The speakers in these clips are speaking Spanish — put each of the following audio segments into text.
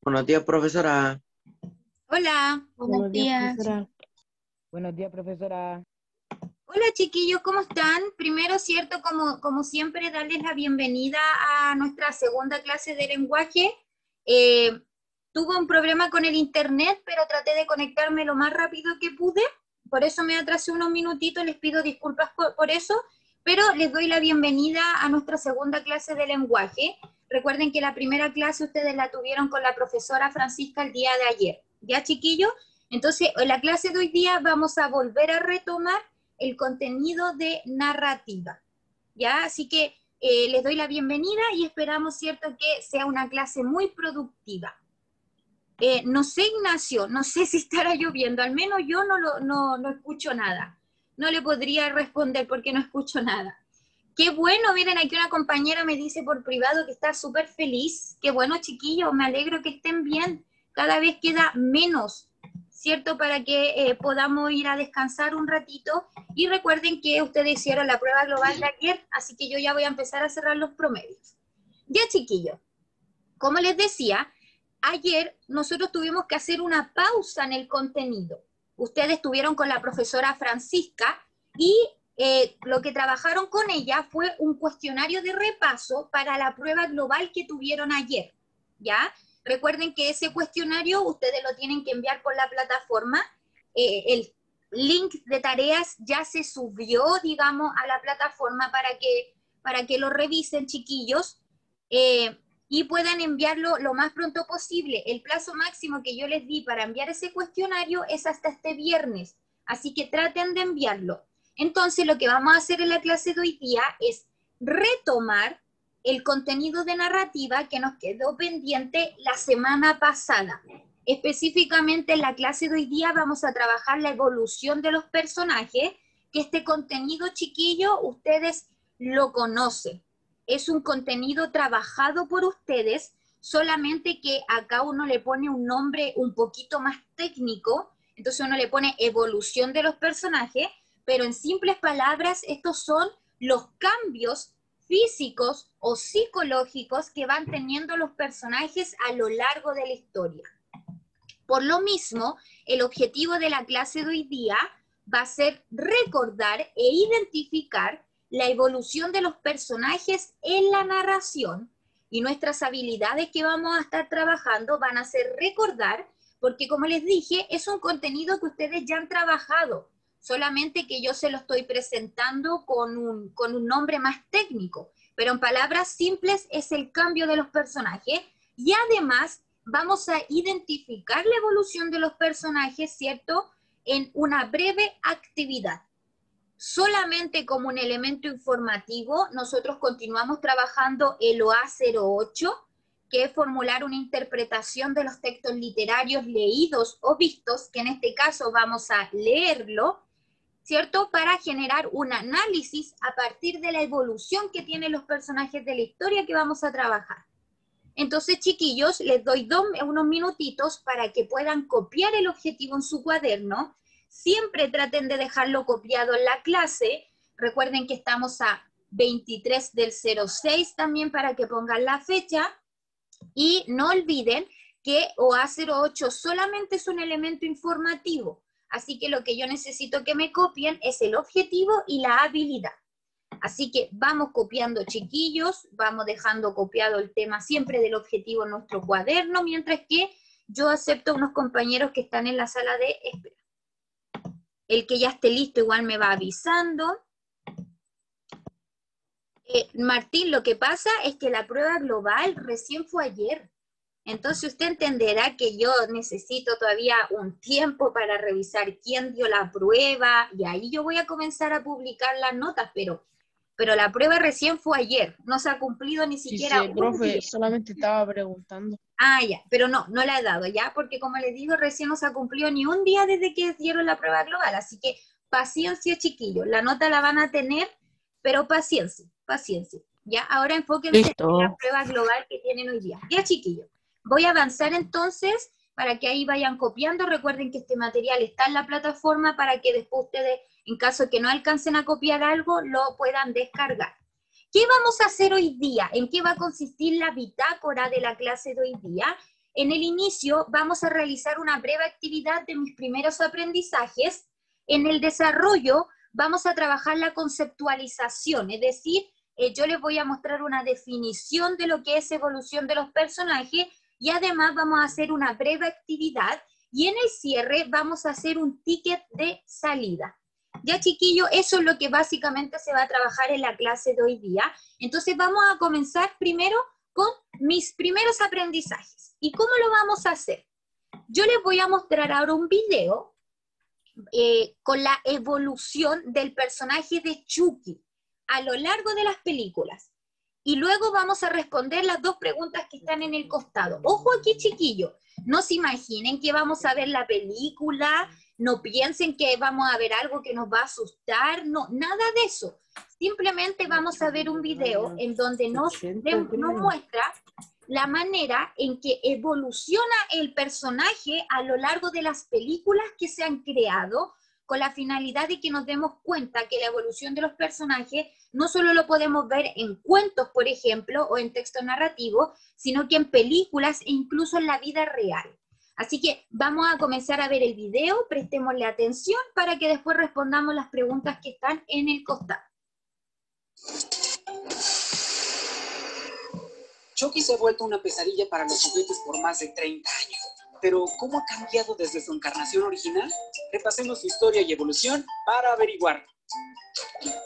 Buenos días, profesora. Hola, Buenos días, días. profesora. Buenos días, profesora. Hola chiquillos, ¿cómo están? Primero, cierto, como siempre, darles la bienvenida a nuestra segunda clase de lenguaje. Tuve un problema con el internet, pero traté de conectarme lo más rápido que pude. Por eso me atrasé unos minutitos, les pido disculpas por eso, pero les doy la bienvenida a nuestra segunda clase de lenguaje. Recuerden que la primera clase ustedes la tuvieron con la profesora Francisca el día de ayer. ¿Ya, chiquillos? Entonces, en la clase de hoy día vamos a volver a retomar el contenido de narrativa, ¿ya? Así que les doy la bienvenida y esperamos, ¿cierto?, que sea una clase muy productiva. No sé, Ignacio, no sé si estará lloviendo, al menos yo no escucho nada. No le podría responder porque no escucho nada. Qué bueno, miren, aquí una compañera me dice por privado que está súper feliz. Qué bueno, chiquillos, me alegro que estén bien. Cada vez queda menos, ¿cierto? Para que podamos ir a descansar un ratito. Y recuerden que ustedes hicieron la prueba global de ayer, así que yo ya voy a empezar a cerrar los promedios. Ya, chiquillos, como les decía, ayer nosotros tuvimos que hacer una pausa en el contenido. Ustedes estuvieron con la profesora Francisca y lo que trabajaron con ella fue un cuestionario de repaso para la prueba global que tuvieron ayer, ¿ya? Recuerden que ese cuestionario ustedes lo tienen que enviar por la plataforma. El link de tareas ya se subió, digamos, a la plataforma para que lo revisen, chiquillos. Y puedan enviarlo lo más pronto posible. El plazo máximo que yo les di para enviar ese cuestionario es hasta este viernes, así que traten de enviarlo. Entonces, lo que vamos a hacer en la clase de hoy día es retomar el contenido de narrativa que nos quedó pendiente la semana pasada. Específicamente en la clase de hoy día vamos a trabajar la evolución de los personajes, que este contenido, chiquillo, ustedes lo conocen. Es un contenido trabajado por ustedes, solamente que acá uno le pone un nombre un poquito más técnico, entonces uno le pone evolución de los personajes, pero en simples palabras, estos son los cambios físicos o psicológicos que van teniendo los personajes a lo largo de la historia. Por lo mismo, el objetivo de la clase de hoy día va a ser recordar e identificar la evolución de los personajes en la narración, y nuestras habilidades que vamos a estar trabajando van a ser recordar, porque como les dije, es un contenido que ustedes ya han trabajado, solamente que yo se lo estoy presentando con un nombre más técnico, pero en palabras simples es el cambio de los personajes, y además vamos a identificar la evolución de los personajes, ¿cierto?, en una breve actividad. Solamente como un elemento informativo, nosotros continuamos trabajando el OA08, que es formular una interpretación de los textos literarios leídos o vistos, que en este caso vamos a leerlo, ¿cierto?, para generar un análisis a partir de la evolución que tienen los personajes de la historia que vamos a trabajar. Entonces, chiquillos, les doy unos minutitos para que puedan copiar el objetivo en su cuaderno. Siempre traten de dejarlo copiado en la clase. Recuerden que estamos a 23 del 06 también para que pongan la fecha. Y no olviden que OA08 solamente es un elemento informativo. Así que lo que yo necesito que me copien es el objetivo y la habilidad. Así que vamos copiando, chiquillos, vamos dejando copiado el tema siempre del objetivo en nuestro cuaderno, mientras que yo acepto a unos compañeros que están en la sala de espera. El que ya esté listo igual me va avisando. Martín, lo que pasa es que la prueba global recién fue ayer. Entonces usted entenderá que yo necesito todavía un tiempo para revisar quién dio la prueba, y ahí yo voy a comenzar a publicar las notas, pero la prueba recién fue ayer, no se ha cumplido ni siquiera Sí, un profe, día. solamente estaba preguntando. Ah, ya, pero no la he dado, ¿ya? Porque como les digo, recién no se ha cumplido ni un día desde que dieron la prueba global, así que paciencia, chiquillos, la nota la van a tener, pero paciencia, paciencia, ¿ya? Ahora enfóquense en la prueba global que tienen hoy día. Ya, chiquillos, voy a avanzar entonces para que ahí vayan copiando. Recuerden que este material está en la plataforma para que después ustedes, en caso de que no alcancen a copiar algo, lo puedan descargar. ¿Qué vamos a hacer hoy día? ¿En qué va a consistir la bitácora de la clase de hoy día? En el inicio vamos a realizar una breve actividad de mis primeros aprendizajes. En el desarrollo vamos a trabajar la conceptualización, es decir, yo les voy a mostrar una definición de lo que es evolución de los personajes y además vamos a hacer una breve actividad y en el cierre vamos a hacer un ticket de salida. Ya, chiquillos, eso es lo que básicamente se va a trabajar en la clase de hoy día. Entonces vamos a comenzar primero con mis primeros aprendizajes. ¿Y cómo lo vamos a hacer? Yo les voy a mostrar ahora un video con la evolución del personaje de Chucky a lo largo de las películas. Y luego vamos a responder las dos preguntas que están en el costado. Ojo aquí, chiquillos, no se imaginen que vamos a ver la película, no piensen que vamos a ver algo que nos va a asustar, no, nada de eso. Simplemente vamos a ver un video en donde nos muestra la manera en que evoluciona el personaje a lo largo de las películas que se han creado, con la finalidad de que nos demos cuenta que la evolución de los personajes no solo lo podemos ver en cuentos, por ejemplo, o en texto narrativo, sino que en películas e incluso en la vida real. Así que vamos a comenzar a ver el video, prestémosle atención para que después respondamos las preguntas que están en el costado. Chucky se ha vuelto una pesadilla para los juguetes por más de 30 años. Pero, ¿cómo ha cambiado desde su encarnación original? Repasemos su historia y evolución para averiguarlo.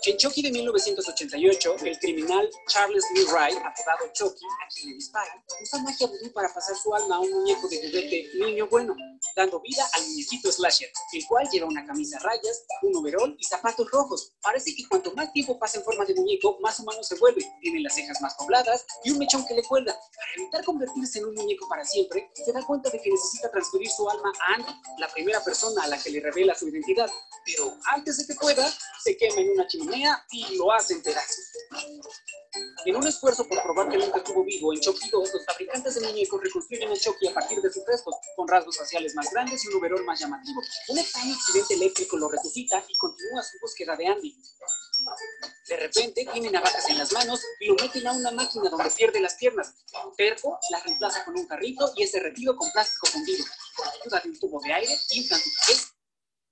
En Chucky de 1988, el criminal Charles Lee Wright, apodado Chucky, a quien le disparan, usa magia vudú para pasar su alma a un muñeco de juguete niño bueno, dando vida al muñequito Slasher, el cual lleva una camisa a rayas, un overol y zapatos rojos. Parece que cuanto más tiempo pasa en forma de muñeco, más humano se vuelve. Tiene las cejas más pobladas y un mechón que le cuelga. Para evitar convertirse en un muñeco para siempre, se da cuenta de que necesita transferir su alma a Andy, la primera persona a la que le revela su identidad. Pero antes de que pueda, se quema en una chimenea y lo hace en pedazos. En un esfuerzo por probar que nunca estuvo vivo, en Chucky 2, los fabricantes de muñecos reconstruyen a Chucky a partir de sus restos, con rasgos faciales más grandes y un overol más llamativo. Un extraño accidente eléctrico lo resucita y continúa su búsqueda de Andy. De repente, tiene navajas en las manos y lo meten a una máquina donde pierde las piernas. Terco las reemplaza con un carrito y es derretido con plástico fundido. Con ayuda de un tubo de aire, inflan su cabeza.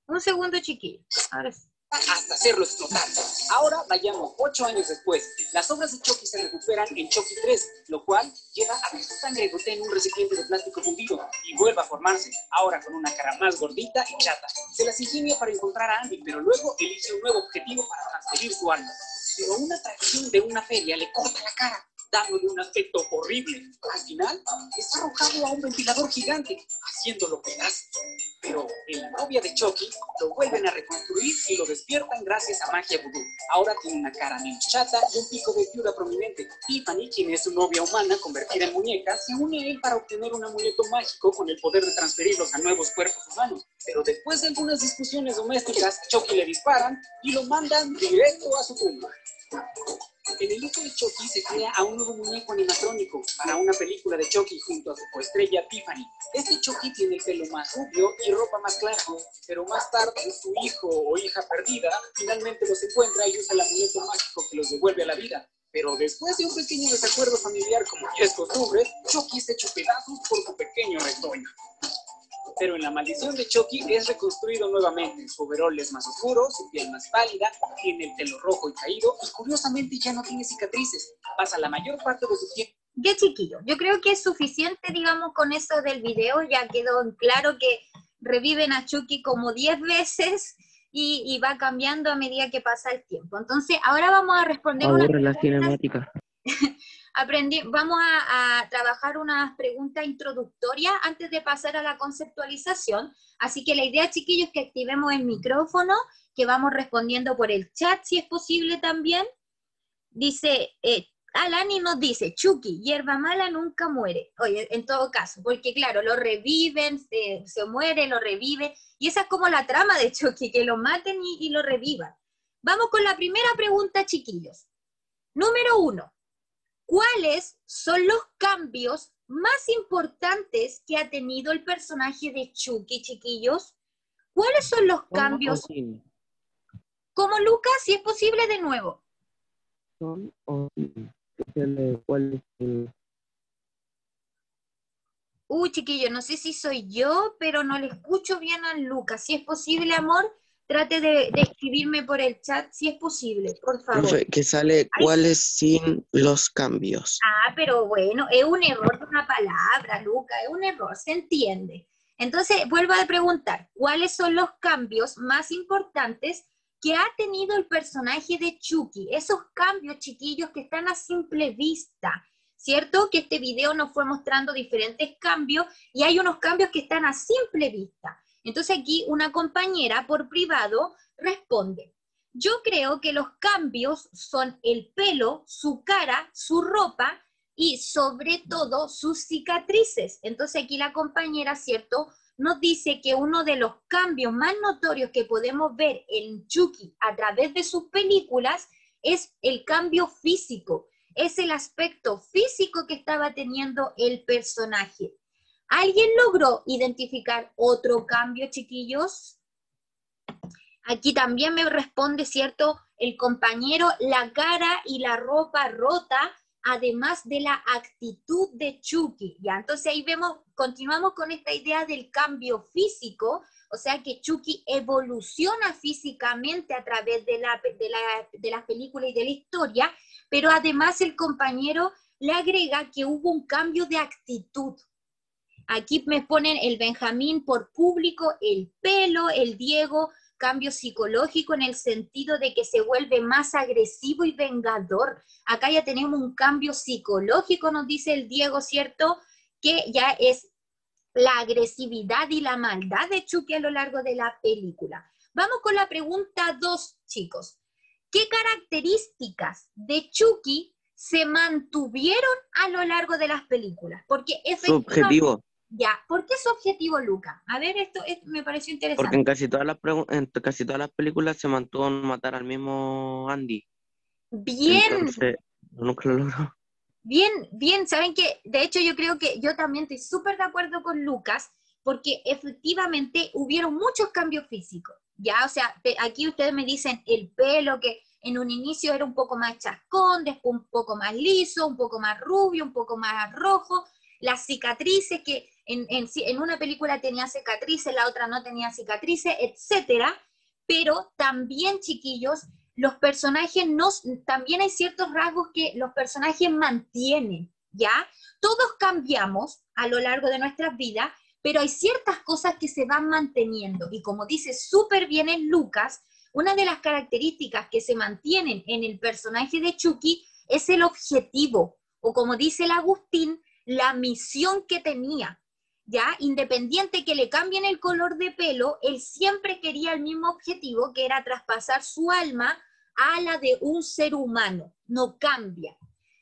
Un segundo, chiquillo. Ahora sí. Hasta hacerlo explotar. Ahora vayamos 8 años después. Las obras de Chucky se recuperan en Chucky 3, lo cual lleva a que su sangre gotee en un recipiente de plástico fundido y vuelva a formarse, ahora con una cara más gordita y chata. Se las ingenia para encontrar a Andy, pero luego elige un nuevo objetivo para transferir su alma. Pero una atracción de una feria le corta la cara, dándole un aspecto horrible. Al final, es arrojado a un ventilador gigante, haciéndolo pedazos. Pero en la novia de Chucky lo vuelven a reconstruir y lo despiertan gracias a magia vudú. Ahora tiene una cara menos chata y un pico de viuda prominente. Tiffany, quien es su novia humana convertida en muñeca, se une a él para obtener un amuleto mágico con el poder de transferirlos a nuevos cuerpos humanos. Pero después de algunas discusiones domésticas, Chucky le disparan y lo mandan directo a su tumba. En el hijo de Chucky se crea a un nuevo muñeco animatrónico para una película de Chucky junto a su coestrella Tiffany. Este Chucky tiene el pelo más rubio y ropa más clara, pero más tarde su hijo o hija perdida finalmente los encuentra y usa el amuleto mágico que los devuelve a la vida. Pero después de un pequeño desacuerdo familiar, como ya es costumbre, Chucky es hecho pedazos por su pequeño retoño. Pero en La Maldición de Chucky es reconstruido nuevamente. Su overol es más oscuro, su piel más pálida, tiene el pelo rojo y caído y curiosamente ya no tiene cicatrices. Pasa la mayor parte de su tiempo. Ya, chiquillo, yo creo que es suficiente, digamos, con eso del video. Ya quedó en claro que reviven a Chucky como 10 veces y va cambiando a medida que pasa el tiempo. Entonces, ahora vamos a responder Aburre la cinemática. Vamos a trabajar unas preguntas introductorias antes de pasar a la conceptualización. Así que la idea, chiquillos, es que activemos el micrófono, que vamos respondiendo por el chat, si es posible también. Dice, Alani nos dice, Chucky, hierba mala nunca muere. Oye, en todo caso, porque claro, lo reviven, se muere, lo reviven, y esa es como la trama de Chucky, que lo maten y lo revivan. Vamos con la primera pregunta, chiquillos. Número 1. ¿Cuáles son los cambios más importantes que ha tenido el personaje de Chucky, chiquillos? ¿Cuáles son los cambios? Como Lucas, si es posible, de nuevo. ¿Cuál es el... Chiquillo, no sé si soy yo, pero no le escucho bien a Lucas. Si es posible, amor, trate de escribirme por el chat, si es posible, por favor. Profe, que sale Ay, cuáles sin los cambios. pero bueno, es un error de una palabra, Lucas, es un error, se entiende. Entonces, vuelvo a preguntar, ¿cuáles son los cambios más importantes que ha tenido el personaje de Chucky? Esos cambios, chiquillos, que están a simple vista, ¿cierto? Que este video nos fue mostrando diferentes cambios y hay unos cambios que están a simple vista. Entonces aquí una compañera por privado responde: yo creo que los cambios son el pelo, su cara, su ropa y sobre todo sus cicatrices. Entonces aquí la compañera, ¿cierto?, nos dice que uno de los cambios más notorios que podemos ver en Chucky a través de sus películas es el cambio físico, es el aspecto físico que estaba teniendo el personaje. ¿Alguien logró identificar otro cambio, chiquillos? Aquí también me responde, ¿cierto?, el compañero, la cara y la ropa rota, además de la actitud de Chucky. Ya, entonces ahí vemos, continuamos con esta idea del cambio físico, o sea que Chucky evoluciona físicamente a través de la película y de la historia, pero además el compañero le agrega que hubo un cambio de actitud. Aquí me ponen el Benjamín por público, el pelo, el Diego, cambio psicológico en el sentido de que se vuelve más agresivo y vengador. Acá ya tenemos un cambio psicológico, nos dice el Diego, ¿cierto?, que ya es la agresividad y la maldad de Chucky a lo largo de la película. Vamos con la pregunta 2, chicos. ¿Qué características de Chucky se mantuvieron a lo largo de las películas? Porque Su objetivo. Ya, ¿por qué su objetivo, Luca? A ver, esto me pareció interesante. Porque en casi todas las películas se mantuvo en matar al mismo Andy. Bien. Entonces, nunca lo logró. Bien, ¿saben qué? De hecho, yo creo que yo también estoy súper de acuerdo con Lucas, porque efectivamente hubieron muchos cambios físicos, ¿ya? O sea, aquí ustedes me dicen el pelo, que en un inicio era un poco más chascón, después un poco más liso, un poco más rubio, un poco más rojo, las cicatrices, que en una película tenía cicatrices, la otra no tenía cicatrices, etcétera, pero también, chiquillos, los personajes también hay ciertos rasgos que los personajes mantienen, ¿ya? Todos cambiamos a lo largo de nuestras vidas, pero hay ciertas cosas que se van manteniendo, y como dice súper bien en Lucas, una de las características que se mantienen en el personaje de Chucky es el objetivo, o como dice el Agustín, la misión que tenía, ¿ya? Independiente que le cambien el color de pelo, él siempre quería el mismo objetivo, que era traspasar su alma a la de un ser humano, no cambia.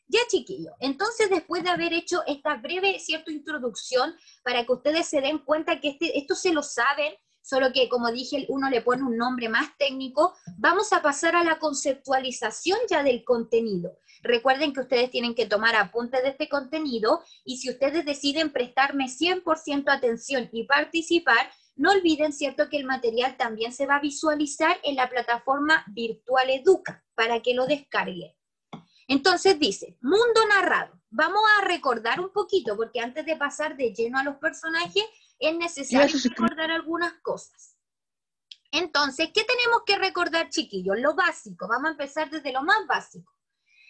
Ya, chiquillos, entonces después de haber hecho esta breve, cierta introducción, para que ustedes se den cuenta que esto se lo saben, solo que, como dije, uno le pone un nombre más técnico, vamos a pasar a la conceptualización ya del contenido. Recuerden que ustedes tienen que tomar apuntes de este contenido, y si ustedes deciden prestarme 100% atención y participar, no olviden, ¿cierto?, que el material también se va a visualizar en la plataforma Virtual Educa, para que lo descarguen. Entonces dice, mundo narrado. Vamos a recordar un poquito, porque antes de pasar de lleno a los personajes, es necesario recordar algunas cosas. Entonces, ¿qué tenemos que recordar, chiquillos? Lo básico, vamos a empezar desde lo más básico.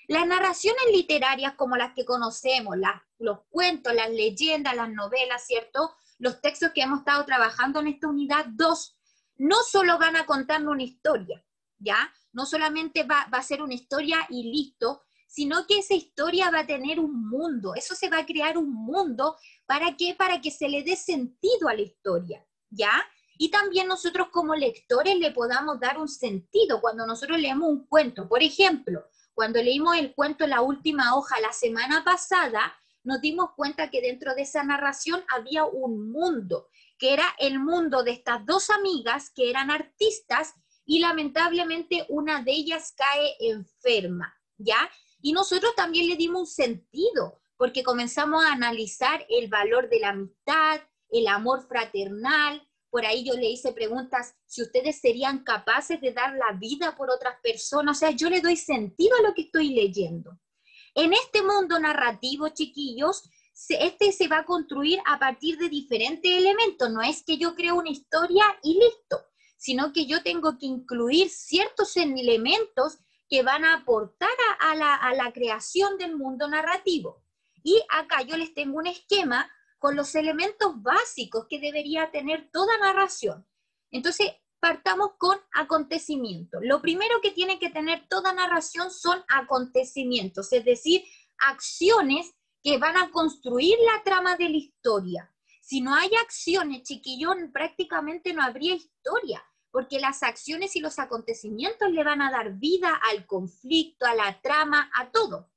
Las narraciones literarias como las que conocemos, los cuentos, las leyendas, las novelas, ¿cierto?, los textos que hemos estado trabajando en esta unidad 2, no solo van a contarnos una historia, ¿ya? No solamente va a ser una historia y listo, sino que esa historia va a tener un mundo, eso se va a crear un mundo, ¿para qué? Para que se le dé sentido a la historia, ¿ya? Y también nosotros como lectores le podamos dar un sentido cuando nosotros leemos un cuento. Por ejemplo, cuando leímos el cuento La última hoja la semana pasada, nos dimos cuenta que dentro de esa narración había un mundo, que era el mundo de estas dos amigas que eran artistas, y lamentablemente una de ellas cae enferma, ¿ya? Y nosotros también le dimos un sentido, porque comenzamos a analizar el valor de la amistad, el amor fraternal. Por ahí yo le hice preguntas, si ustedes serían capaces de dar la vida por otras personas. O sea, yo le doy sentido a lo que estoy leyendo. En este mundo narrativo, chiquillos, este se va a construir a partir de diferentes elementos. No es que yo creo una historia y listo, sino que yo tengo que incluir ciertos elementos que van a aportar a la creación del mundo narrativo. Y acá yo les tengo un esquema con los elementos básicos que debería tener toda narración. Entonces, partamos con acontecimientos. Lo primero que tiene que tener toda narración son acontecimientos, es decir, acciones que van a construir la trama de la historia. Si no hay acciones, chiquillos, prácticamente no habría historia, porque las acciones y los acontecimientos le van a dar vida al conflicto, a la trama, a todo.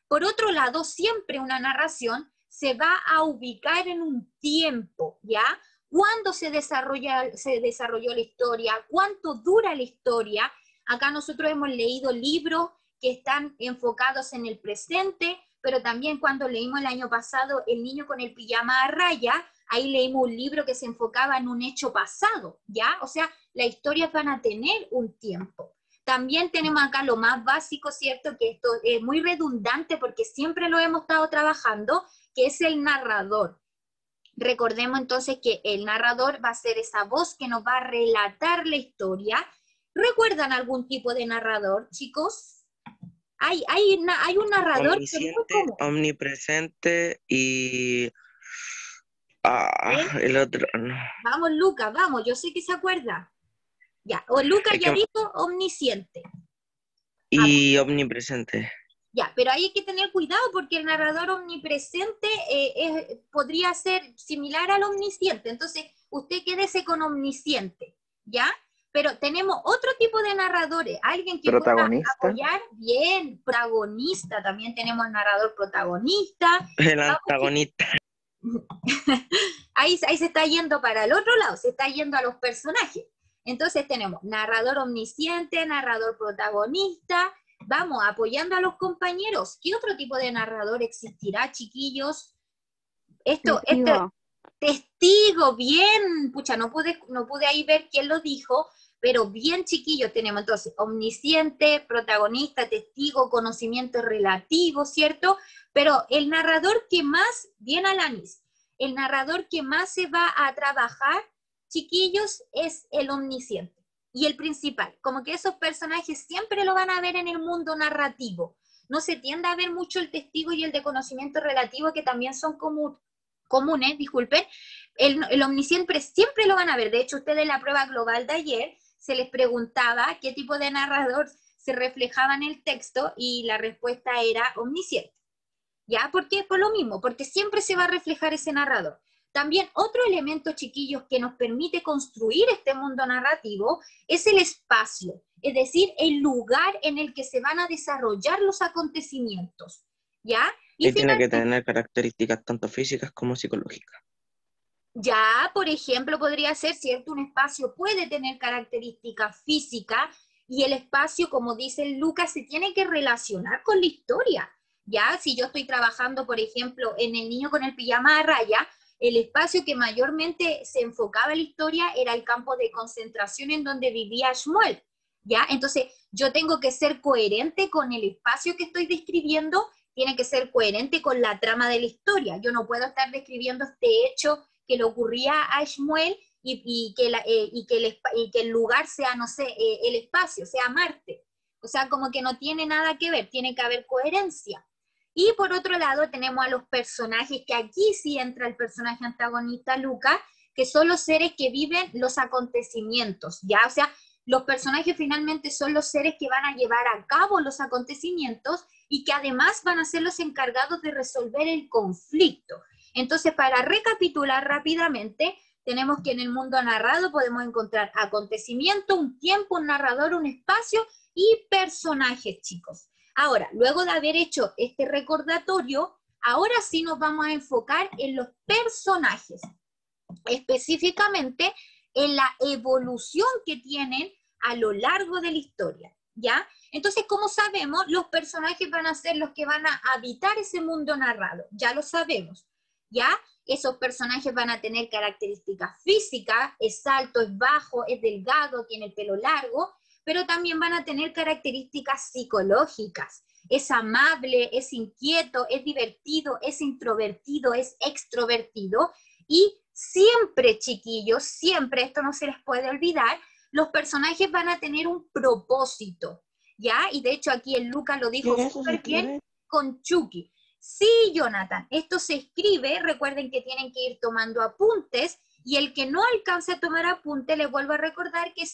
Por otro lado, siempre una narración se va a ubicar en un tiempo, ¿ya? ¿Cuándo se desarrolló la historia? ¿Cuánto dura la historia? Acá nosotros hemos leído libros que están enfocados en el presente, pero también cuando leímos el año pasado El niño con el pijama a raya, ahí leímos un libro que se enfocaba en un hecho pasado, ¿ya? O sea, las historias van a tener un tiempo. También tenemos acá lo más básico, ¿cierto? Que esto es muy redundante porque siempre lo hemos estado trabajando, que es el narrador. Recordemos entonces que el narrador va a ser esa voz que nos va a relatar la historia. ¿Recuerdan algún tipo de narrador, chicos? Hay un narrador que es muy Omnisciente, común. omnipresente y el otro, no. Vamos, Lucas, vamos, yo sé que se acuerda. Ya, o Lucas Es ya que- dijo omnisciente. y omnipresente. Ya, pero ahí hay que tener cuidado porque el narrador omnipresente podría ser similar al omnisciente. Entonces, usted quédese con omnisciente, ¿ya? Pero tenemos otro tipo de narradores, alguien que pueda Protagonista. apoyar bien, protagonista, también tenemos narrador protagonista. El antagonista. Ahí se está yendo para el otro lado, se está yendo a los personajes. Entonces tenemos narrador omnisciente, narrador protagonista. Vamos, apoyando a los compañeros. ¿Qué otro tipo de narrador existirá, chiquillos? Testigo, bien. Pucha, no pude ahí ver quién lo dijo, pero bien, chiquillos, tenemos entonces omnisciente, protagonista, testigo, conocimiento relativo, ¿cierto? Pero el narrador que más, bien Alanis, el narrador que más se va a trabajar, chiquillos, es el omnisciente. Y el principal, como que esos personajes siempre lo van a ver en el mundo narrativo. No se tiende a ver mucho el testigo y el de conocimiento relativo, que también son comunes, disculpen. El omnisciente siempre lo van a ver. De hecho, ustedes en la prueba global de ayer se les preguntaba qué tipo de narrador se reflejaba en el texto y la respuesta era omnisciente. ¿Ya? ¿Por qué? Por lo mismo, porque siempre se va a reflejar ese narrador. También otro elemento, chiquillos, que nos permite construir este mundo narrativo es el espacio, es decir, el lugar en el que se van a desarrollar los acontecimientos, ¿ya? Y tiene que tener características tanto físicas como psicológicas. Ya, por ejemplo, podría ser, ¿cierto? Un espacio puede tener características físicas y el espacio, como dice Lucas, se tiene que relacionar con la historia, ¿ya? Si yo estoy trabajando, por ejemplo, en El niño con el pijama a raya, el espacio que mayormente se enfocaba en la historia era el campo de concentración en donde vivía Shmuel, ¿ya? Entonces, yo tengo que ser coherente con el espacio que estoy describiendo, tiene que ser coherente con la trama de la historia. Yo no puedo estar describiendo este hecho que le ocurría a Shmuel y que el lugar sea, no sé, el espacio, sea Marte. O sea, como que no tiene nada que ver, tiene que haber coherencia. Y por otro lado tenemos a los personajes, que aquí sí entra el personaje antagonista Lucas, que son los seres que viven los acontecimientos, ¿ya? O sea, los personajes finalmente son los seres que van a llevar a cabo los acontecimientos y que además van a ser los encargados de resolver el conflicto. Entonces, para recapitular rápidamente, tenemos que en el mundo narrado podemos encontrar acontecimiento, un tiempo, un narrador, un espacio y personajes, chicos. Ahora, luego de haber hecho este recordatorio, ahora sí nos vamos a enfocar en los personajes, específicamente en la evolución que tienen a lo largo de la historia, ¿ya? Entonces, como sabemos, los personajes van a ser los que van a habitar ese mundo narrado, ya lo sabemos, ¿ya? Esos personajes van a tener características físicas, es alto, es bajo, es delgado, tiene el pelo largo, pero también van a tener características psicológicas. es amable, es inquieto, es divertido, es introvertido, es extrovertido, y siempre, chiquillos, siempre, esto no se les puede olvidar, los personajes van a tener un propósito, ¿ya? Y de hecho aquí el Lucas lo dijo súper bien con Chucky. Sí, Jonathan, esto se escribe, recuerden que tienen que ir tomando apuntes, y el que no alcance a tomar apunte, les vuelvo a recordar que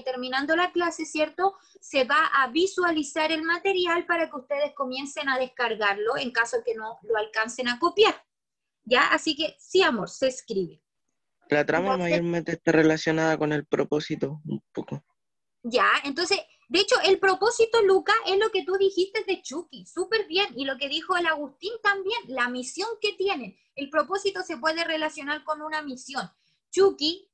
terminando la clase, ¿cierto?, se va a visualizar el material para que ustedes comiencen a descargarlo en caso que no lo alcancen a copiar, ¿ya? Así que sí, amor, se escribe. La trama Entonces, mayormente está relacionada con el propósito, un poco. ya, entonces, de hecho, el propósito, Luca, es lo que tú dijiste de Chucky, súper bien, y lo que dijo el Agustín también, la misión que tienen. El propósito se puede relacionar con una misión. Chucky,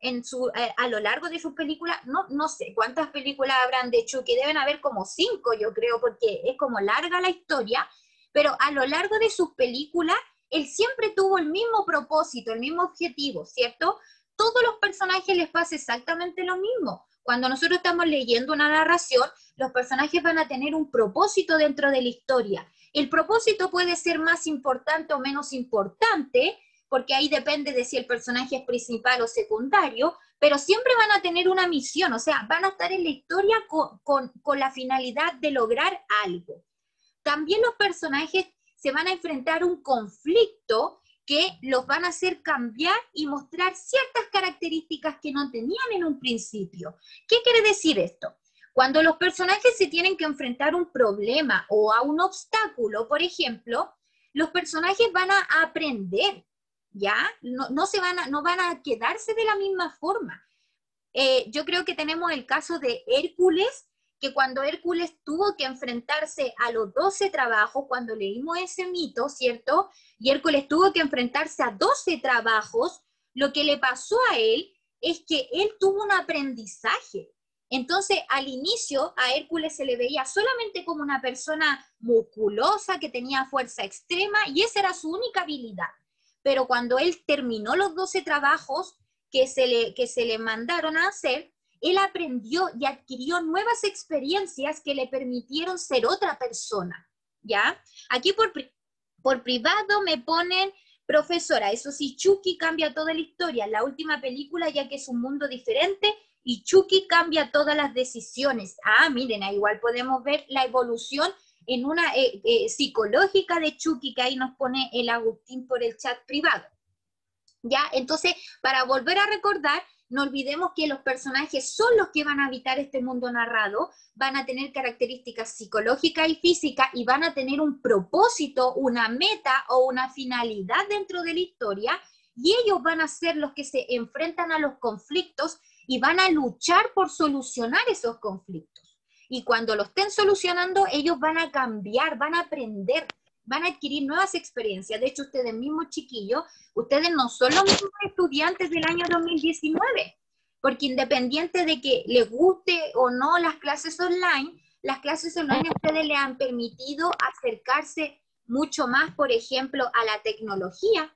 a lo largo de sus películas, no sé cuántas películas habrán de Chucky, deben haber como 5, yo creo, porque es como larga la historia, pero a lo largo de sus películas, él siempre tuvo el mismo propósito, el mismo objetivo, ¿cierto? Todos los personajes les pasa exactamente lo mismo. Cuando nosotros estamos leyendo una narración, los personajes van a tener un propósito dentro de la historia. El propósito puede ser más importante o menos importante, porque ahí depende de si el personaje es principal o secundario, pero siempre van a tener una misión, o sea, van a estar en la historia con la finalidad de lograr algo. También los personajes se van a enfrentar a un conflicto que los van a hacer cambiar y mostrar ciertas características que no tenían en un principio. ¿Qué quiere decir esto? Cuando los personajes se tienen que enfrentar a un problema o a un obstáculo, por ejemplo, los personajes van a aprender, ¿ya? No van a quedarse de la misma forma. Yo creo que tenemos el caso de Hércules, que cuando Hércules tuvo que enfrentarse a los 12 trabajos, cuando leímos ese mito, ¿cierto? Y Hércules tuvo que enfrentarse a 12 trabajos, lo que le pasó a él es que él tuvo un aprendizaje. Entonces, al inicio, a Hércules se le veía solamente como una persona musculosa, que tenía fuerza extrema, y esa era su única habilidad. Pero cuando él terminó los 12 trabajos que se le mandaron a hacer, él aprendió y adquirió nuevas experiencias que le permitieron ser otra persona, ¿ya? Aquí por privado me ponen, profesora, eso sí, Chucky cambia toda la historia, la última película, ya que es un mundo diferente, y Chucky cambia todas las decisiones. Ah, miren, igual podemos ver la evolución en una psicológica de Chucky, que ahí nos pone el Agustín por el chat privado. ¿Ya? Entonces, para volver a recordar, no olvidemos que los personajes son los que van a habitar este mundo narrado, van a tener características psicológicas y físicas, y van a tener un propósito, una meta o una finalidad dentro de la historia, y ellos van a ser los que se enfrentan a los conflictos y van a luchar por solucionar esos conflictos. Y cuando lo estén solucionando, ellos van a cambiar, van a aprender, van a adquirir nuevas experiencias. De hecho, ustedes mismos, chiquillos, ustedes no son los mismos estudiantes del año 2019, porque independiente de que les guste o no las clases online a ustedes les han permitido acercarse mucho más, por ejemplo, a la tecnología,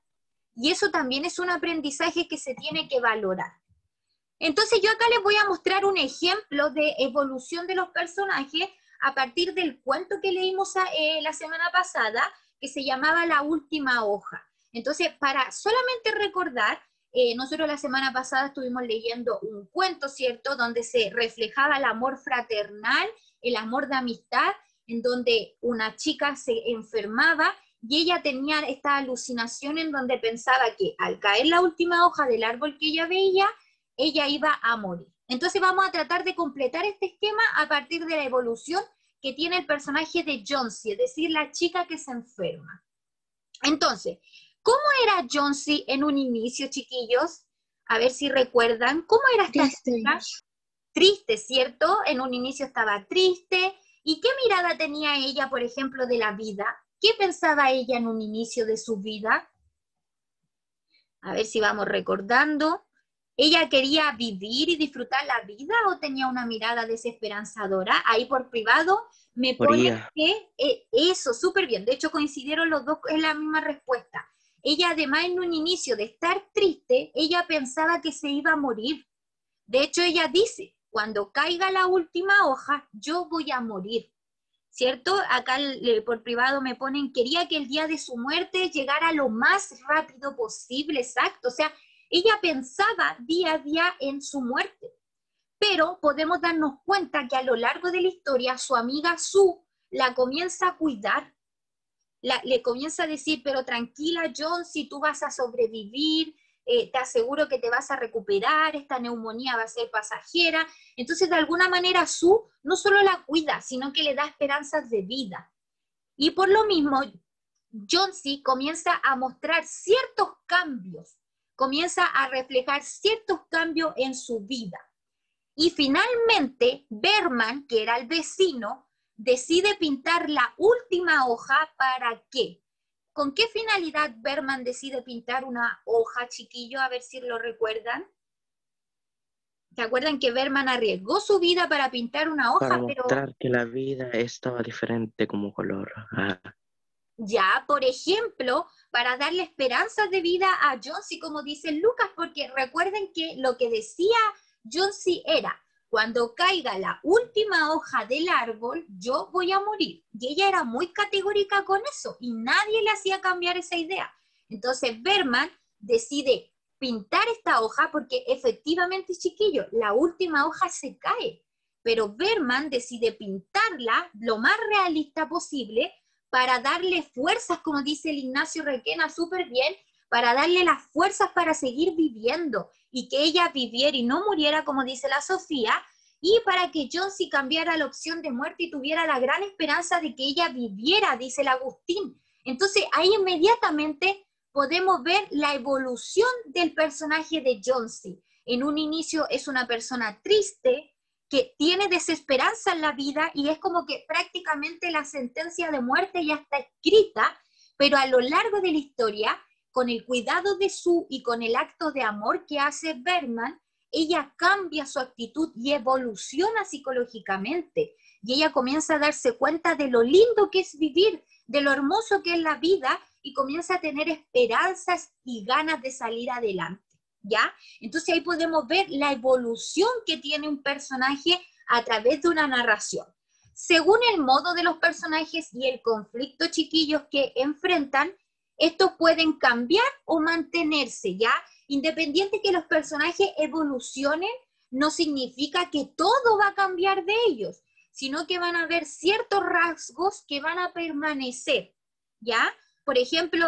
y eso también es un aprendizaje que se tiene que valorar. Entonces yo acá les voy a mostrar un ejemplo de evolución de los personajes a partir del cuento que leímos la semana pasada, que se llamaba La Última Hoja. Entonces, para solamente recordar, nosotros la semana pasada estuvimos leyendo un cuento, ¿cierto?, donde se reflejaba el amor fraternal, el amor de amistad, en donde una chica se enfermaba y ella tenía esta alucinación en donde pensaba que al caer la última hoja del árbol que ella veía, ella iba a morir. Entonces vamos a tratar de completar este esquema a partir de la evolución que tiene el personaje de Johnsy, es decir, la chica que se enferma. Entonces, ¿cómo era Johnsy en un inicio, chiquillos? A ver si recuerdan. ¿Cómo era esta chica? Triste, ¿cierto? En un inicio estaba triste. ¿Y qué mirada tenía ella, por ejemplo, de la vida? ¿Qué pensaba ella en un inicio de su vida? A ver si vamos recordando. ¿Ella quería vivir y disfrutar la vida o tenía una mirada desesperanzadora? Ahí por privado me ponen que eso, súper bien. De hecho, coincidieron los dos en la misma respuesta. Ella, además, en un inicio de estar triste, ella pensaba que se iba a morir. De hecho, ella dice, cuando caiga la última hoja, yo voy a morir. ¿cierto? Acá por privado me ponen, quería que el día de su muerte llegara lo más rápido posible, exacto. O sea, ella pensaba día a día en su muerte. Pero podemos darnos cuenta que a lo largo de la historia su amiga Sue la comienza a cuidar, le comienza a decir, pero tranquila John, si tú vas a sobrevivir, te aseguro que te vas a recuperar, esta neumonía va a ser pasajera. Entonces de alguna manera Sue no solo la cuida, sino que le da esperanzas de vida. Y por lo mismo, John C. comienza a mostrar ciertos cambios, comienza a reflejar ciertos cambios en su vida. Y finalmente, Berman, que era el vecino, decide pintar la última hoja. ¿Para qué? ¿Con qué finalidad Berman decide pintar una hoja, chiquillo? A ver si lo recuerdan. ¿Se acuerdan que Berman arriesgó su vida para pintar una hoja? Para Pero mostrar que la vida estaba diferente como color. ya, por ejemplo, para darle esperanzas de vida a John C., como dice Lucas, porque recuerden que lo que decía John C. era, cuando caiga la última hoja del árbol, yo voy a morir. Y ella era muy categórica con eso, y nadie le hacía cambiar esa idea. Entonces Berman decide pintar esta hoja, porque efectivamente, chiquillo, la última hoja se cae, pero Berman decide pintarla lo más realista posible, para darle fuerzas, como dice el Ignacio Requena súper bien, para darle las fuerzas para seguir viviendo, y que ella viviera y no muriera, como dice la Sofía, y para que John C. cambiara la opción de muerte y tuviera la gran esperanza de que ella viviera, dice el Agustín. Entonces ahí inmediatamente podemos ver la evolución del personaje de John C. En un inicio es una persona triste, que tiene desesperanza en la vida, y es como que prácticamente la sentencia de muerte ya está escrita, pero a lo largo de la historia, con el cuidado de Sue y con el acto de amor que hace Berman, ella cambia su actitud y evoluciona psicológicamente, y ella comienza a darse cuenta de lo lindo que es vivir, de lo hermoso que es la vida, y comienza a tener esperanzas y ganas de salir adelante. ¿Ya? Entonces ahí podemos ver la evolución que tiene un personaje a través de una narración. Según el modo de los personajes y el conflicto, chiquillos, que enfrentan, estos pueden cambiar o mantenerse, ¿ya? Independiente que los personajes evolucionen, no significa que todo va a cambiar de ellos, sino que van a haber ciertos rasgos que van a permanecer, ¿ya? Por ejemplo,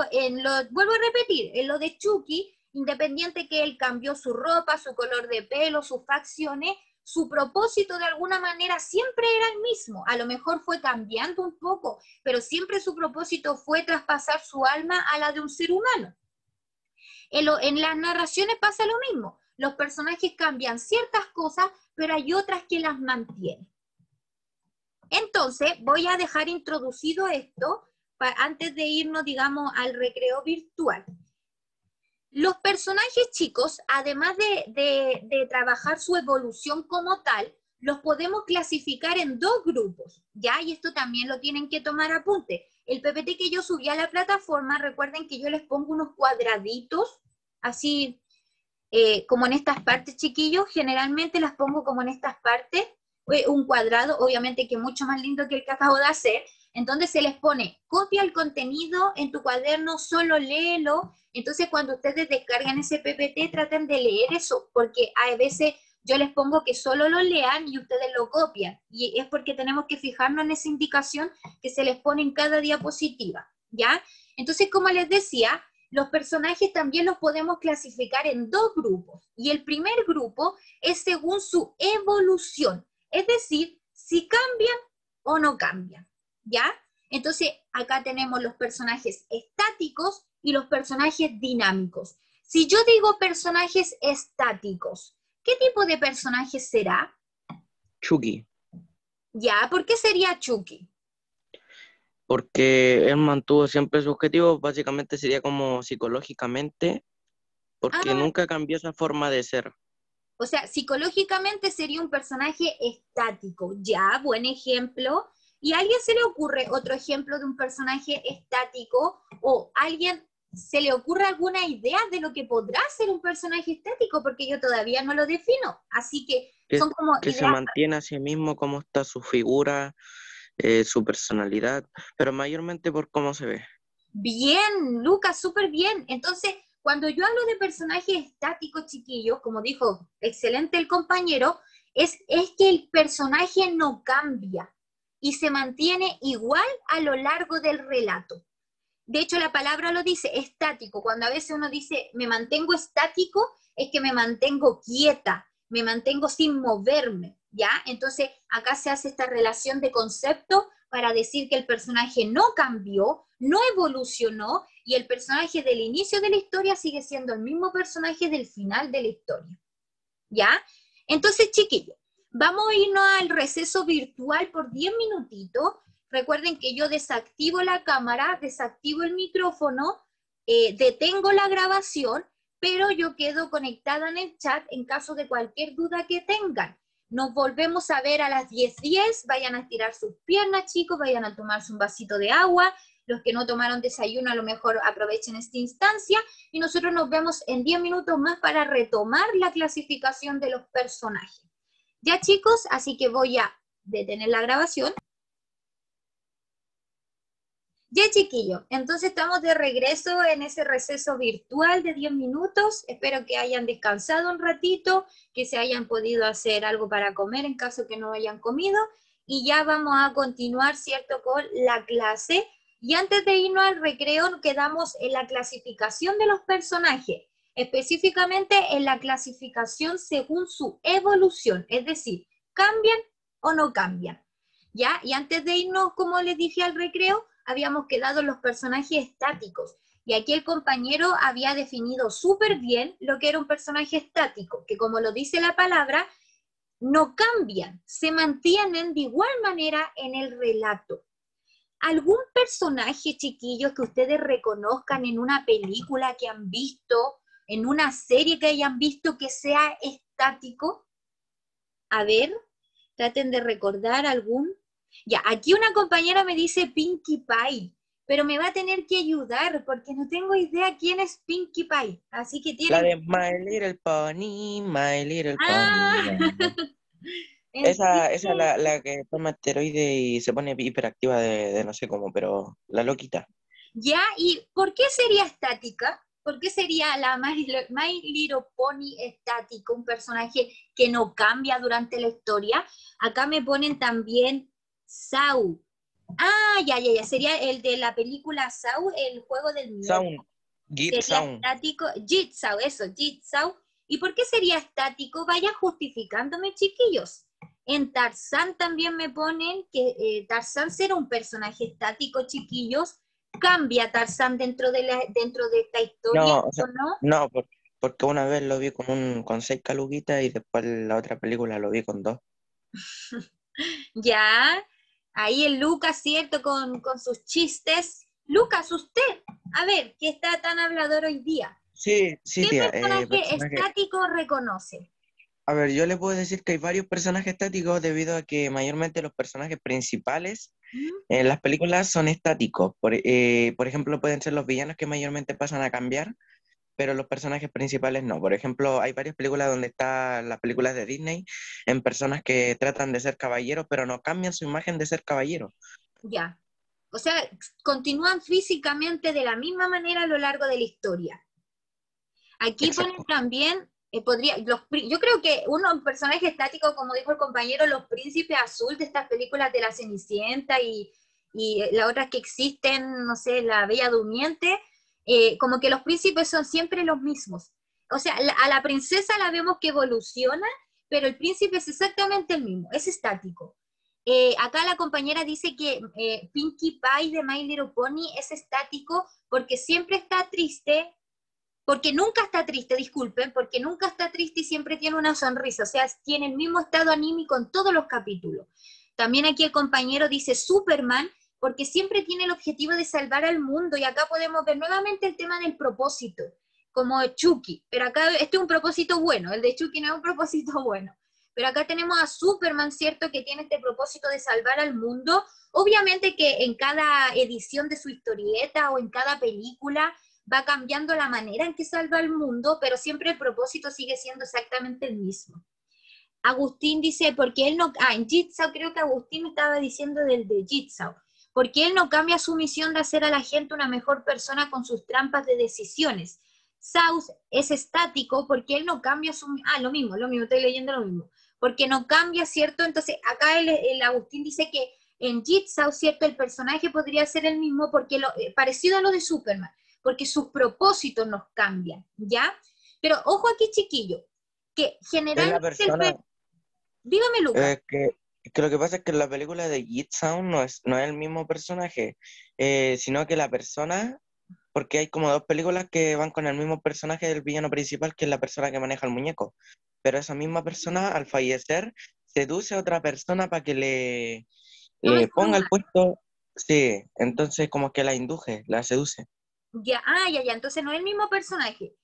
vuelvo a repetir, en lo de Chucky, independiente que él cambió su ropa, su color de pelo, sus facciones, su propósito de alguna manera siempre era el mismo. A lo mejor fue cambiando un poco, pero siempre su propósito fue traspasar su alma a la de un ser humano. En las narraciones pasa lo mismo. Los personajes cambian ciertas cosas, pero hay otras que las mantienen. Entonces, voy a dejar introducido esto antes de irnos, digamos, al recreo virtual. Los personajes, chicos, además de trabajar su evolución como tal, los podemos clasificar en dos grupos, ¿ya? Y esto también lo tienen que tomar apunte. El PPT que yo subí a la plataforma, recuerden que yo les pongo unos cuadraditos, así como en estas partes, chiquillos, generalmente las pongo como en estas partes, un cuadrado, obviamente que mucho más lindo que el que acabo de hacer. Entonces se les pone, copia el contenido en tu cuaderno, solo léelo. Entonces cuando ustedes descargan ese PPT, traten de leer eso, porque a veces yo les pongo que solo lo lean y ustedes lo copian. Y es porque tenemos que fijarnos en esa indicación que se les pone en cada diapositiva, ¿ya? Entonces, como les decía, los personajes también los podemos clasificar en dos grupos. Y el primer grupo es según su evolución, es decir, si cambian o no cambian. ¿Ya? Entonces, acá tenemos los personajes estáticos y los personajes dinámicos. Si yo digo personajes estáticos, ¿qué tipo de personaje será? Chucky, ¿Ya? ¿Por qué sería Chucky? porque él mantuvo siempre su objetivo, básicamente sería como psicológicamente, porque nunca cambió esa forma de ser. O sea, psicológicamente sería un personaje estático. Ya, buen ejemplo. ¿Y a alguien se le ocurre otro ejemplo de un personaje estático? ¿O a alguien se le ocurre alguna idea de lo que podrá ser un personaje estático? Porque yo todavía no lo defino. Así que son como que ideas. se mantiene a sí mismo, cómo está su figura, su personalidad, pero mayormente por cómo se ve. Bien, Lucas, súper bien. Entonces, cuando yo hablo de personajes estáticos, chiquillos, como dijo excelente el compañero, es que el personaje no cambia y se mantiene igual a lo largo del relato. De hecho, la palabra lo dice, estático. Cuando a veces uno dice, me mantengo estático, es que me mantengo quieta, me mantengo sin moverme, ¿ya? Entonces, acá se hace esta relación de concepto para decir que el personaje no cambió, no evolucionó, y el personaje del inicio de la historia sigue siendo el mismo personaje del final de la historia, ¿ya? Entonces, chiquillos, vamos a irnos al receso virtual por 10 minutitos. Recuerden que yo desactivo la cámara, desactivo el micrófono, detengo la grabación, pero yo quedo conectada en el chat en caso de cualquier duda que tengan. Nos volvemos a ver a las 10:10, vayan a estirar sus piernas, chicos, vayan a tomarse un vasito de agua. Los que no tomaron desayuno a lo mejor aprovechen esta instancia y nosotros nos vemos en 10 minutos más para retomar la clasificación de los personajes. Ya, chicos, así que voy a detener la grabación. Ya, chiquillos, entonces estamos de regreso en ese receso virtual de 10 minutos. Espero que hayan descansado un ratito, que se hayan podido hacer algo para comer en caso que no hayan comido. Y ya vamos a continuar, ¿cierto?, con la clase. Y antes de irnos al recreo, quedamos en la clasificación de los personajes, específicamente en la clasificación según su evolución, es decir, ¿cambian o no cambian? ¿Ya? Y antes de irnos, como les dije, al recreo, habíamos quedado en los personajes estáticos. Y aquí el compañero había definido súper bien lo que era un personaje estático, que como lo dice la palabra, no cambian, se mantienen de igual manera en el relato. ¿Algún personaje, chiquillos, que ustedes reconozcan en una película que han visto, en una serie que hayan visto que sea estático? A ver, traten de recordar algún. Ya, aquí una compañera me dice Pinkie Pie, pero me va a tener que ayudar porque no tengo idea quién es Pinkie Pie. Así que La tienen. de My Little Ah, Pony. Esa es entiendo. la que toma esteroide y se pone hiperactiva de no sé cómo, pero la loquita. Ya, ¿y por qué sería estática? ¿Por qué sería la My Little Pony estático, un personaje que no cambia durante la historia? Acá me ponen también Saw. Ah, ya, sería el de la película Saw, el juego del miedo. Sound, Git Sería Sound. estático, Jigsaw, eso, Jigsaw. ¿Y por qué sería estático? Vayan justificándome, chiquillos. En Tarzán también me ponen que Tarzán será un personaje estático, chiquillos. ¿Cambia Tarzán dentro de esta historia No, o sea, o no? no, porque una vez lo vi con 6 caluguitas y después la otra película lo vi con 2. Ya, ahí el Lucas, ¿cierto? Con sus chistes. Lucas, usted, a ver, ¿qué está tan hablador hoy día? Sí, sí, ¿Qué tía, personaje personaje. estático reconoce? A ver, yo le puedo decir que hay varios personajes estáticos debido a que mayormente los personajes principales ¿Mm? en las películas son estáticos. Por ejemplo, pueden ser los villanos que mayormente pasan a cambiar, pero los personajes principales no. Por ejemplo, hay varias películas donde están las películas de Disney en personas que tratan de ser caballeros, pero no cambian su imagen de ser caballeros. Ya. O sea, continúan físicamente de la misma manera a lo largo de la historia. Aquí ponen Exacto. también, yo creo que un personaje estático, como dijo el compañero, los príncipes azul de estas películas de la Cenicienta y las otras que existen, no sé, la Bella Durmiente, como que los príncipes son siempre los mismos. O sea, a la princesa la vemos que evoluciona, pero el príncipe es exactamente el mismo, es estático. Acá la compañera dice que Pinkie Pie de My Little Pony es estático porque siempre está triste, porque nunca está triste, disculpen, porque nunca está triste y siempre tiene una sonrisa, o sea, tiene el mismo estado anímico en todos los capítulos. También aquí el compañero dice Superman, porque siempre tiene el objetivo de salvar al mundo, y acá podemos ver nuevamente el tema del propósito, como Chucky, pero acá este es un propósito bueno, el de Chucky no es un propósito bueno. Pero acá tenemos a Superman, ¿cierto?, que tiene este propósito de salvar al mundo. Obviamente que en cada edición de su historieta o en cada película va cambiando la manera en que salva al mundo, pero siempre el propósito sigue siendo exactamente el mismo. Agustín dice, porque él no, en Jigsaw creo que Agustín me estaba diciendo del de Jigsaw, porque él no cambia su misión de hacer a la gente una mejor persona con sus trampas de decisiones. Saus es estático porque él no cambia su, lo mismo, estoy leyendo lo mismo, porque no cambia, ¿cierto? Entonces acá el Agustín dice que en Jigsaw, ¿cierto? El personaje podría ser el mismo porque parecido a lo de Superman, porque sus propósitos nos cambian, ¿ya? Pero ojo aquí, chiquillo, que Es la generalmente persona, dígame, Lucas. que lo que pasa es que en la película de Jigsaw no es el mismo personaje, sino que la persona, porque hay como dos películas que van con el mismo personaje del villano principal, que es la persona que maneja el muñeco, pero esa misma persona al fallecer seduce a otra persona para que Tome le su ponga el lugar. puesto, sí, entonces como que la induje, la seduce. Ya, ya, entonces no es el mismo personaje.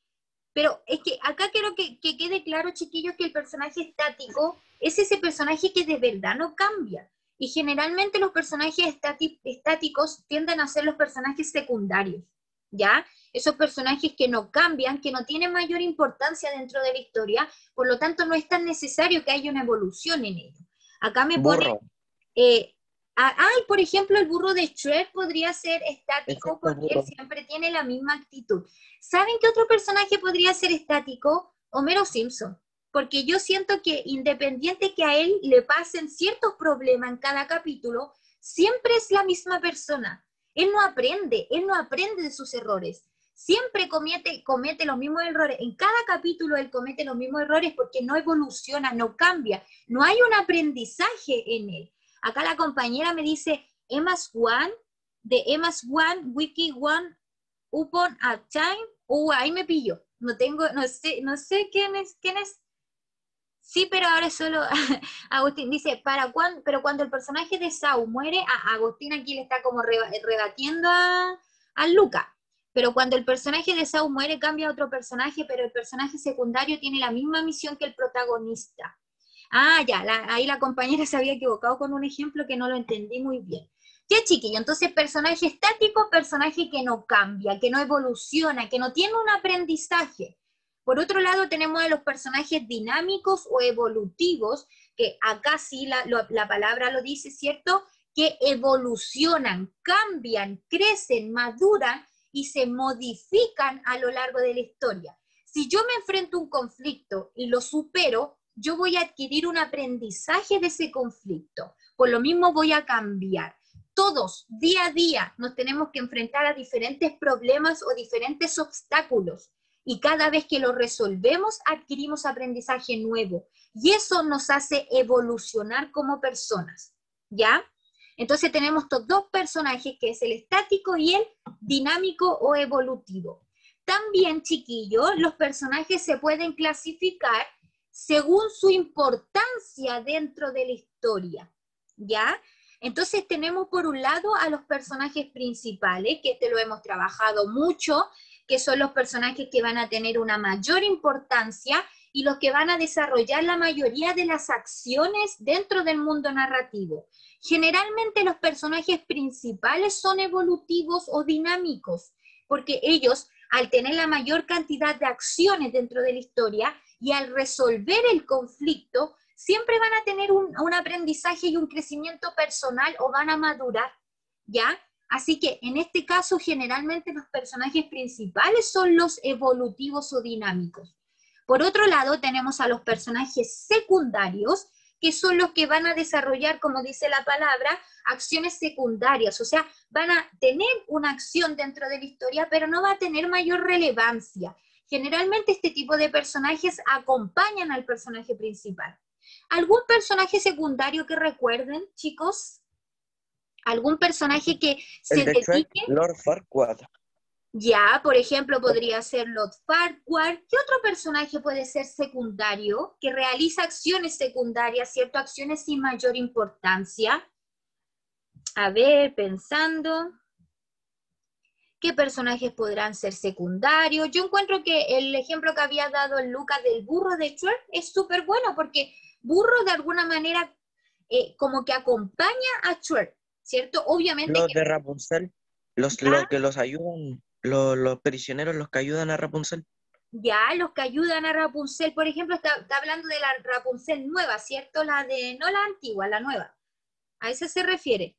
Pero es que acá quiero que quede claro, chiquillos, que el personaje estático es ese personaje que de verdad no cambia. Y generalmente los personajes estáticos tienden a ser los personajes secundarios, ¿ya? Esos personajes que no cambian, que no tienen mayor importancia dentro de la historia, por lo tanto no es tan necesario que haya una evolución en ellos. Acá me pone Burro, eh, por ejemplo, el burro de Shrek podría ser estático exacto, porque él burro. siempre tiene la misma actitud. ¿Saben qué otro personaje podría ser estático? Homero Simpson. Porque yo siento que independiente que a él le pasen ciertos problemas en cada capítulo, siempre es la misma persona. Él no aprende de sus errores. Siempre comete los mismos errores. En cada capítulo él comete los mismos errores porque no evoluciona, no cambia. No hay un aprendizaje en él. Acá la compañera me dice Emma's One, de Emma's One, Wiki One, Upon a Time. Ahí me pillo. No sé quién es. Sí, pero ahora es solo Agustín. Dice, pero cuando el personaje de Saul muere, Agustín aquí le está como rebatiendo a Luca. Pero cuando el personaje de Saul muere, cambia a otro personaje, pero el personaje secundario tiene la misma misión que el protagonista. Ya, ahí la compañera se había equivocado con un ejemplo que no lo entendí muy bien. Ya, chiquillo, entonces personaje estático, personaje que no cambia, que no evoluciona, que no tiene un aprendizaje. Por otro lado, tenemos a los personajes dinámicos o evolutivos, que acá sí la palabra lo dice, ¿cierto? Que evolucionan, cambian, crecen, maduran y se modifican a lo largo de la historia. Si yo me enfrento a un conflicto y lo supero, yo voy a adquirir un aprendizaje de ese conflicto. Por lo mismo voy a cambiar. Todos, día a día, nos tenemos que enfrentar a diferentes problemas o diferentes obstáculos. Y cada vez que lo resolvemos, adquirimos aprendizaje nuevo. Y eso nos hace evolucionar como personas. ¿Ya? Entonces tenemos estos dos personajes, que es el estático y el dinámico o evolutivo. También, chiquillos, los personajes se pueden clasificar según su importancia dentro de la historia, ¿ya? Entonces tenemos por un lado a los personajes principales, que lo hemos trabajado mucho, que son los personajes que van a tener una mayor importancia y los que van a desarrollar la mayoría de las acciones dentro del mundo narrativo. Generalmente los personajes principales son evolutivos o dinámicos, porque ellos, al tener la mayor cantidad de acciones dentro de la historia y al resolver el conflicto, siempre van a tener un aprendizaje y un crecimiento personal o van a madurar, ¿ya? Así que en este caso generalmente los personajes principales son los evolutivos o dinámicos. Por otro lado tenemos a los personajes secundarios, que son los que van a desarrollar, como dice la palabra, acciones secundarias, o sea, van a tener una acción dentro de la historia, pero no va a tener mayor relevancia. Generalmente este tipo de personajes acompañan al personaje principal. ¿Algún personaje secundario que recuerden, chicos? ¿Algún personaje que El se de Shrek, dedique? Lord Farquaad. Ya, por ejemplo, podría ser Lord Farquaad. ¿Qué otro personaje puede ser secundario que realiza acciones secundarias, cierto? Acciones sin mayor importancia. A ver, pensando. ¿Qué personajes podrán ser secundarios? Yo encuentro que el ejemplo que había dado el Lucas del burro de Shrek es súper bueno, porque burro de alguna manera como que acompaña a Shrek, ¿cierto? Obviamente Los que de Rapunzel, los ya, que los ayudan, los prisioneros, los que ayudan a Rapunzel. ya, los que ayudan a Rapunzel, por ejemplo, está hablando de la Rapunzel nueva, ¿cierto? La de, no la antigua, la nueva. A esa se refiere.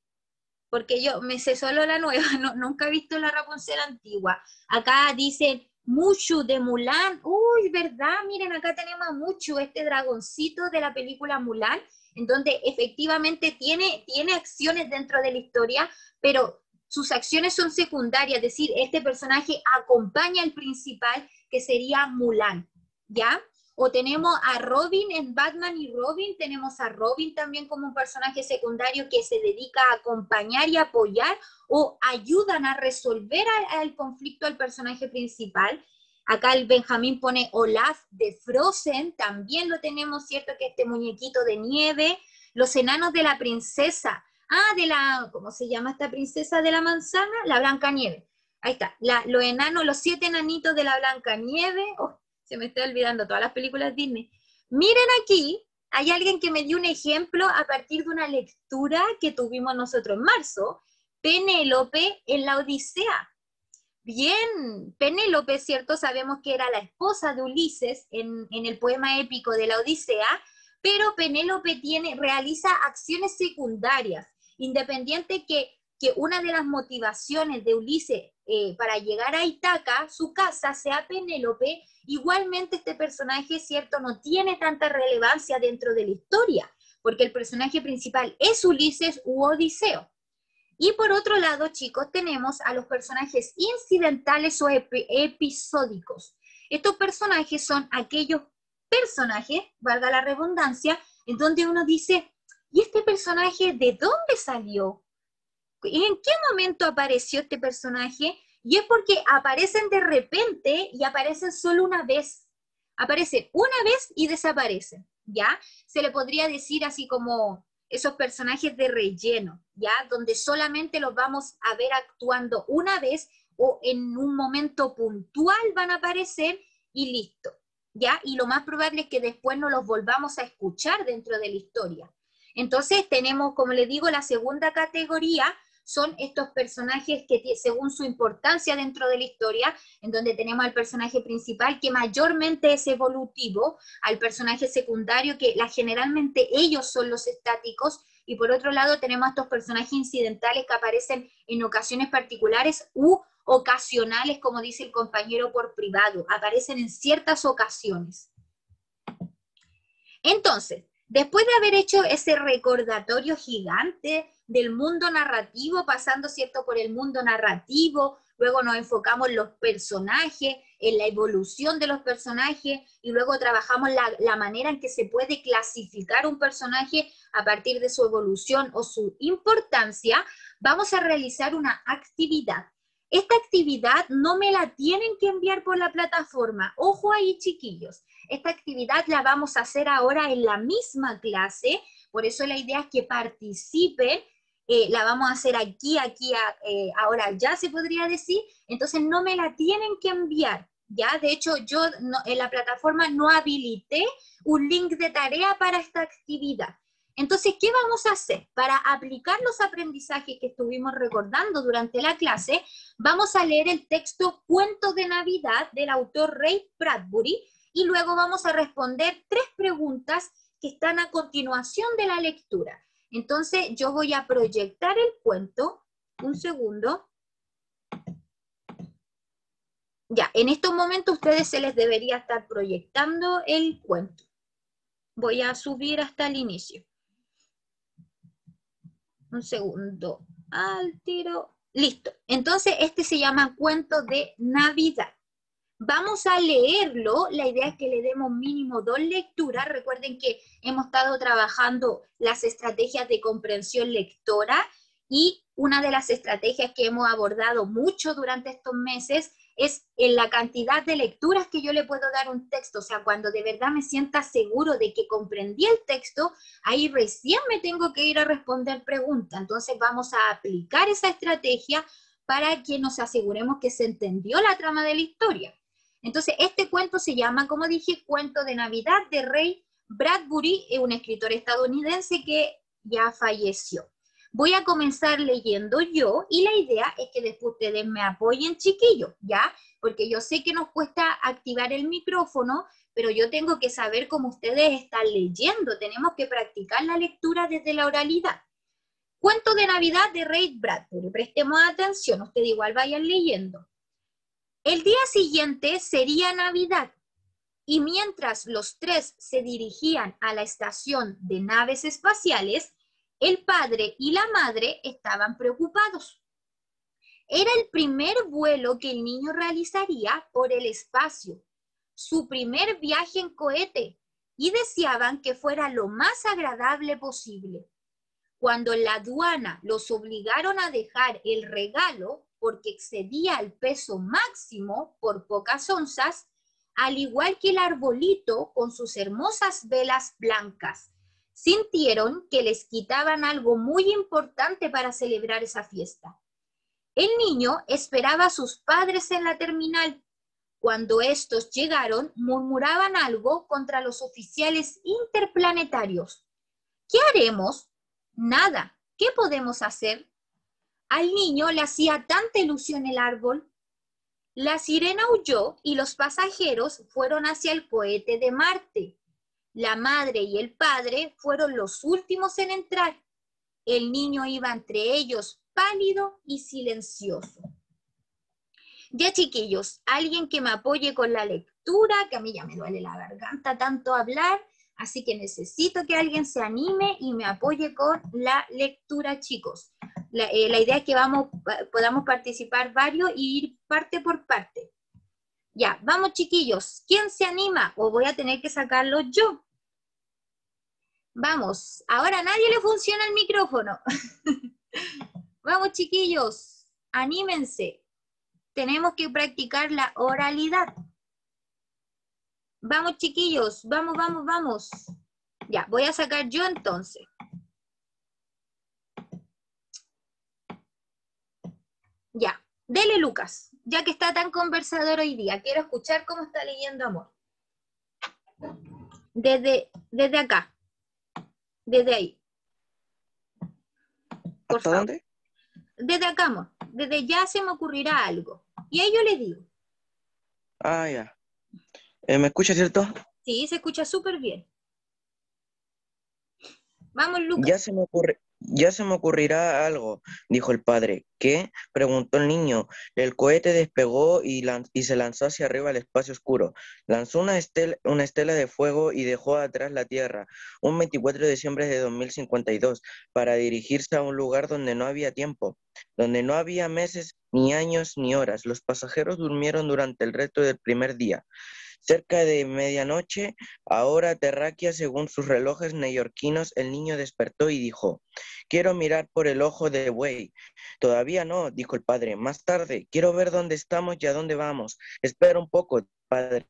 Porque yo me sé solo la nueva, no, nunca he visto la Rapunzel antigua. Acá dicen Mushu de Mulan. Uy, ¿verdad? Miren, acá tenemos a Mushu, este dragoncito de la película Mulan, en donde efectivamente tiene acciones dentro de la historia, pero sus acciones son secundarias, es decir, este personaje acompaña al principal, que sería Mulan, ¿ya? O tenemos a Robin en Batman y Robin, tenemos a Robin también como un personaje secundario que se dedica a acompañar y apoyar o ayudan a resolver el conflicto al personaje principal. Acá el Benjamín pone Olaf de Frozen, también lo tenemos, ¿cierto? Que este muñequito de nieve. Los enanos de la princesa, ¿cómo se llama esta princesa de la manzana? La Blancanieves. Ahí está, los enanos, los 7 enanitos de la Blancanieves. Oh, se me está olvidando todas las películas Disney. Miren aquí, hay alguien que me dio un ejemplo a partir de una lectura que tuvimos nosotros en marzo, Penélope en la Odisea. Bien, Penélope, ¿cierto? Sabemos que era la esposa de Ulises en el poema épico de la Odisea, pero Penélope realiza acciones secundarias, independiente que una de las motivaciones de Ulises para llegar a Ítaca, su casa, sea Penélope. Igualmente este personaje, ¿cierto?, no tiene tanta relevancia dentro de la historia, porque el personaje principal es Ulises u Odiseo. Y por otro lado, chicos, tenemos a los personajes incidentales o episódicos. Estos personajes son aquellos personajes, valga la redundancia, en donde uno dice, ¿y este personaje de dónde salió? ¿En qué momento apareció este personaje? Y es porque aparecen de repente y aparecen solo una vez. Aparecen una vez y desaparecen, ¿ya? Se le podría decir así como esos personajes de relleno, ¿ya? Donde solamente los vamos a ver actuando una vez o en un momento puntual van a aparecer y listo, ¿ya? Y lo más probable es que después no los volvamos a escuchar dentro de la historia. Entonces tenemos, como les digo, la segunda categoría son estos personajes que según su importancia dentro de la historia, en donde tenemos al personaje principal que mayormente es evolutivo, al personaje secundario que generalmente ellos son los estáticos, y por otro lado tenemos a estos personajes incidentales que aparecen en ocasiones particulares u ocasionales, como dice el compañero por privado, aparecen en ciertas ocasiones. Entonces, después de haber hecho ese recordatorio gigante del mundo narrativo, pasando, ¿cierto?, por el mundo narrativo, luego nos enfocamos en los personajes, en la evolución de los personajes, y luego trabajamos la manera en que se puede clasificar un personaje a partir de su evolución o su importancia, vamos a realizar una actividad. Esta actividad no me la tienen que enviar por la plataforma. Ojo ahí, chiquillos. Esta actividad la vamos a hacer ahora en la misma clase, por eso la idea es que participen, la vamos a hacer ahora ya se podría decir, entonces no me la tienen que enviar, ¿ya? De hecho, yo en la plataforma no habilité un link de tarea para esta actividad. Entonces, ¿qué vamos a hacer? Para aplicar los aprendizajes que estuvimos recordando durante la clase, vamos a leer el texto Cuento de Navidad del autor Ray Bradbury, y luego vamos a responder 3 preguntas que están a continuación de la lectura. Entonces, yo voy a proyectar el cuento. Un segundo. Ya, en estos momentos a ustedes se les debería estar proyectando el cuento. Voy a subir hasta el inicio. Un segundo. Al tiro. Listo. Entonces, este se llama Cuento de Navidad. Vamos a leerlo, la idea es que le demos mínimo 2 lecturas. Recuerden que hemos estado trabajando las estrategias de comprensión lectora, y una de las estrategias que hemos abordado mucho durante estos meses es en la cantidad de lecturas que yo le puedo dar a un texto. O sea, cuando de verdad me sienta seguro de que comprendí el texto, ahí recién me tengo que ir a responder preguntas. Entonces vamos a aplicar esa estrategia para que nos aseguremos que se entendió la trama de la historia. Entonces, este cuento se llama, como dije, Cuento de Navidad de Ray Bradbury, un escritor estadounidense que ya falleció. Voy a comenzar leyendo yo, y la idea es que después ustedes me apoyen, chiquillos, ¿ya? porque yo sé que nos cuesta activar el micrófono, pero yo tengo que saber cómo ustedes están leyendo. Tenemos que practicar la lectura desde la oralidad. Cuento de Navidad de Ray Bradbury. Prestemos atención, ustedes igual vayan leyendo. El día siguiente sería Navidad, y mientras los tres se dirigían a la estación de naves espaciales, el padre y la madre estaban preocupados. Era el primer vuelo que el niño realizaría por el espacio, su primer viaje en cohete, y deseaban que fuera lo más agradable posible. Cuando en la aduana los obligaron a dejar el regalo porque excedía el peso máximo por pocas onzas, al igual que el arbolito con sus hermosas velas blancas, sintieron que les quitaban algo muy importante para celebrar esa fiesta. El niño esperaba a sus padres en la terminal. Cuando estos llegaron, murmuraban algo contra los oficiales interplanetarios. ¿Qué haremos? Nada. ¿Qué podemos hacer? Al niño le hacía tanta ilusión el árbol. La sirena huyó y los pasajeros fueron hacia el cohete de Marte. La madre y el padre fueron los últimos en entrar. El niño iba entre ellos, pálido y silencioso. Ya, chiquillos, alguien que me apoye con la lectura, que a mí ya me duele la garganta tanto hablar, así que necesito que alguien se anime y me apoye con la lectura, chicos. La idea es que podamos participar varios y ir parte por parte. Ya, vamos, chiquillos. ¿Quién se anima? O voy a tener que sacarlo yo. Vamos. Ahora a nadie le funciona el micrófono. Vamos, chiquillos. Anímense. Tenemos que practicar la oralidad. Vamos, chiquillos. Vamos, vamos, vamos. Ya, voy a sacar yo entonces. Ya, dele, Lucas, ya que está tan conversador hoy día. Quiero escuchar cómo está leyendo Amor. Desde acá. Desde ahí. Por ¿Hasta favor. dónde? Desde acá, Amor. Desde ya se me ocurrirá algo. Y ahí yo le digo. Ah, ya. ¿Me escucha, cierto? Sí, se escucha súper bien. Vamos, Lucas. Ya se me ocurrirá algo, dijo el padre. ¿Qué? Preguntó el niño. El cohete despegó y se lanzó hacia arriba al espacio oscuro. Lanzó una estela de fuego y dejó atrás la Tierra, un 24 de diciembre de 2052, para dirigirse a un lugar donde no había tiempo, donde no había meses, ni años, ni horas. Los pasajeros durmieron durante el resto del primer día. Cerca de medianoche, a hora terráquea según sus relojes neoyorquinos, el niño despertó y dijo: «Quiero mirar por el ojo de buey». «Todavía no», dijo el padre, «más tarde. Quiero ver dónde estamos y a dónde vamos». «Espera un poco, padre».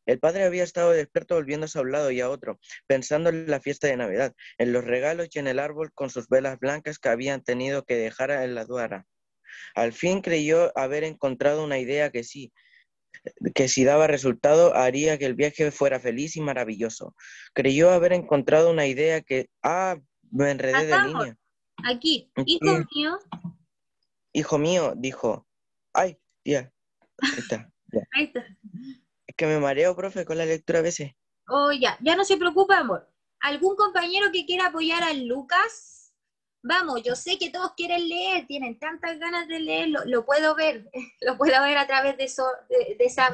El padre había estado despierto volviéndose a un lado y a otro, pensando en la fiesta de Navidad, en los regalos y en el árbol con sus velas blancas que habían tenido que dejar en la aduana. Al fin creyó haber encontrado una idea que si daba resultado, haría que el viaje fuera feliz y maravilloso. Creyó haber encontrado una idea que... ¡Ah! Me enredé de Acá, Amor. línea. Aquí. Sí. Hijo mío. Hijo mío, dijo. ¡Ay! Ya. Ahí está. Ya. Ahí está. Es que me mareo, profe, con la lectura a veces. Oh, ya. Ya no se preocupe, Amor. ¿Algún compañero que quiera apoyar a Lucas? Vamos, yo sé que todos quieren leer, tienen tantas ganas de leer, lo puedo ver a través de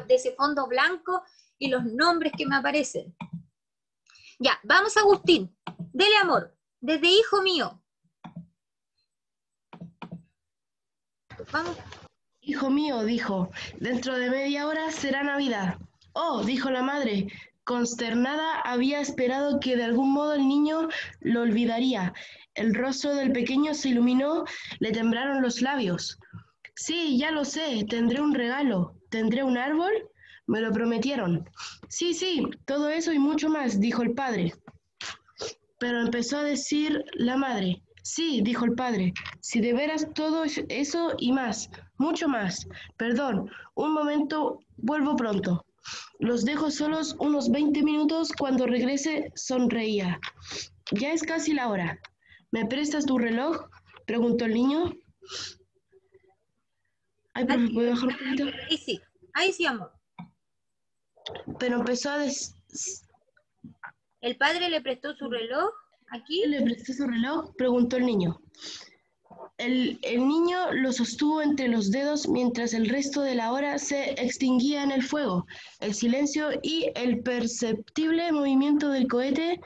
ese fondo blanco y los nombres que me aparecen. Ya, vamos, Agustín, dele, Amor, desde hijo mío. Vamos. Hijo mío, dijo, dentro de media hora será Navidad. Oh, dijo la madre, consternada, había esperado que de algún modo el niño lo olvidaría. El rostro del pequeño se iluminó, le temblaron los labios. Sí, ya lo sé, tendré un regalo. ¿Tendré un árbol? Me lo prometieron. Sí, todo eso y mucho más, dijo el padre. Pero empezó a decir la madre. Sí, dijo el padre, si de veras todo eso y más, mucho más. Perdón, un momento, vuelvo pronto. Los dejo solos unos 20 minutos, cuando regrese sonreía. Ya es casi la hora. ¿Me prestas tu reloj?, preguntó el niño. Ay, profe, ¿puedo bajar un poquito? Sí. Ahí sí, amor. Pero empezó a El padre le prestó su reloj. Aquí. ¿Le presté su reloj? Preguntó el niño. El niño lo sostuvo entre los dedos mientras el resto de la hora se extinguía en el fuego. El silencio y el perceptible movimiento del cohete.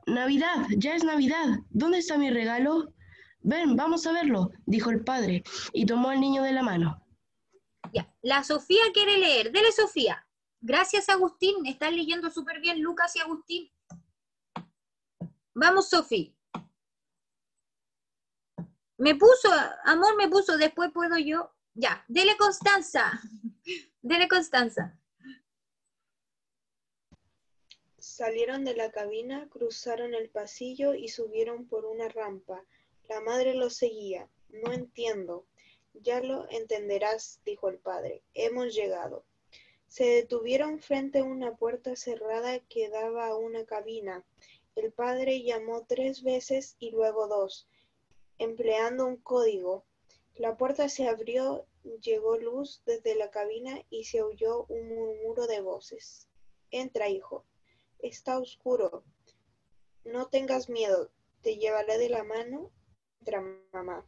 Navidad, ya es Navidad. ¿Dónde está mi regalo? Ven, vamos a verlo, dijo el padre, y tomó al niño de la mano. Ya. La Sofía quiere leer. Dele, Sofía. Gracias, Agustín. Están leyendo súper bien Lucas y Agustín. Vamos, Sofía. Me puso, amor, me puso, después puedo yo. Ya, dele, Constanza. Dele, Constanza. Salieron de la cabina, cruzaron el pasillo y subieron por una rampa. La madre los seguía. No entiendo. Ya lo entenderás, dijo el padre. Hemos llegado. Se detuvieron frente a una puerta cerrada que daba a una cabina. El padre llamó 3 veces y luego 2, empleando un código. La puerta se abrió, llegó luz desde la cabina y se oyó un murmuro de voces. Entra, hijo. Está oscuro. No tengas miedo. Te llevaré de la mano. Entra, mamá.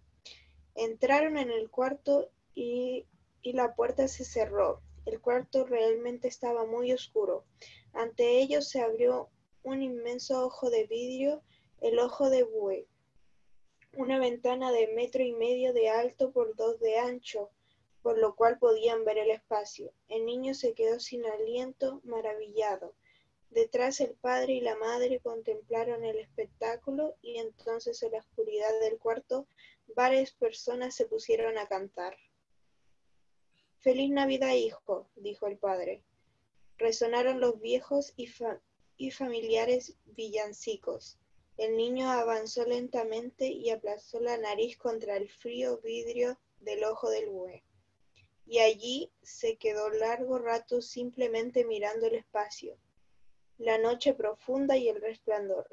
Entraron en el cuarto y la puerta se cerró. El cuarto realmente estaba muy oscuro. Ante ellos se abrió un inmenso ojo de vidrio, el ojo de buey. Una ventana de 1,5 metros de alto por 2 de ancho, por lo cual podían ver el espacio. El niño se quedó sin aliento, maravillado. Detrás el padre y la madre contemplaron el espectáculo y entonces en la oscuridad del cuarto varias personas se pusieron a cantar. «Feliz Navidad, hijo», dijo el padre. Resonaron los viejos y familiares villancicos. El niño avanzó lentamente y aplastó la nariz contra el frío vidrio del ojo del buey. Y allí se quedó largo rato simplemente mirando el espacio. La noche profunda y el resplandor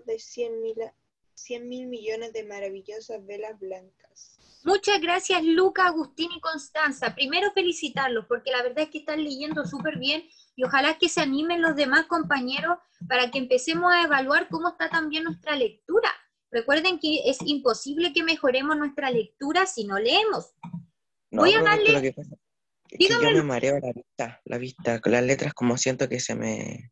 de 100.000 millones de maravillosas velas blancas. Muchas gracias, Luca, Agustín y Constanza. Primero felicitarlos, porque la verdad es que están leyendo súper bien y ojalá que se animen los demás compañeros para que empecemos a evaluar cómo está también nuestra lectura. Recuerden que es imposible que mejoremos nuestra lectura si no leemos. No, Voy a profe, que lo darle... que pasa es que yo me mareo la vista, con las letras como siento que se me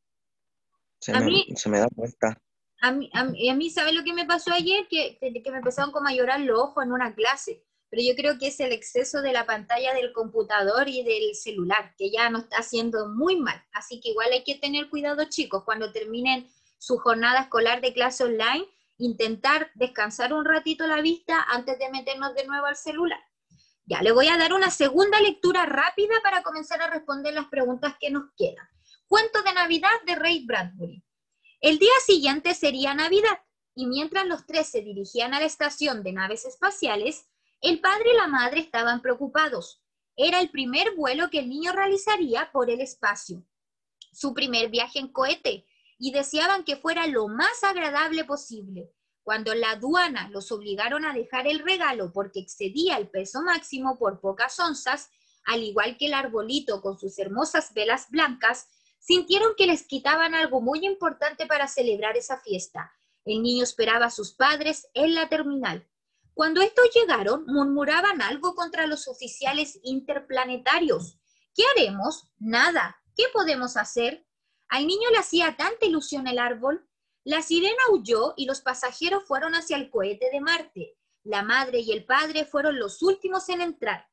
da vuelta. A mí, ¿sabes lo que me pasó ayer? Que me empezaron como a llorar los ojos en una clase, pero yo creo que es el exceso de la pantalla del computador y del celular, que ya nos está haciendo muy mal, así que igual hay que tener cuidado, chicos, cuando terminen su jornada escolar de clase online, intentar descansar un ratito la vista antes de meternos de nuevo al celular. Ya, le voy a dar una segunda lectura rápida para comenzar a responder las preguntas que nos quedan. Cuento de Navidad de Ray Bradbury. El día siguiente sería Navidad, y mientras los 3 se dirigían a la estación de naves espaciales, el padre y la madre estaban preocupados. Era el primer vuelo que el niño realizaría por el espacio, su primer viaje en cohete, y deseaban que fuera lo más agradable posible. Cuando en la aduana los obligaron a dejar el regalo porque excedía el peso máximo por pocas onzas, al igual que el arbolito con sus hermosas velas blancas, sintieron que les quitaban algo muy importante para celebrar esa fiesta. El niño esperaba a sus padres en la terminal. Cuando estos llegaron, murmuraban algo contra los oficiales interplanetarios. ¿Qué haremos? Nada. ¿Qué podemos hacer? Al niño le hacía tanta ilusión el árbol. La sirena huyó y los pasajeros fueron hacia el cohete de Marte. La madre y el padre fueron los últimos en entrar.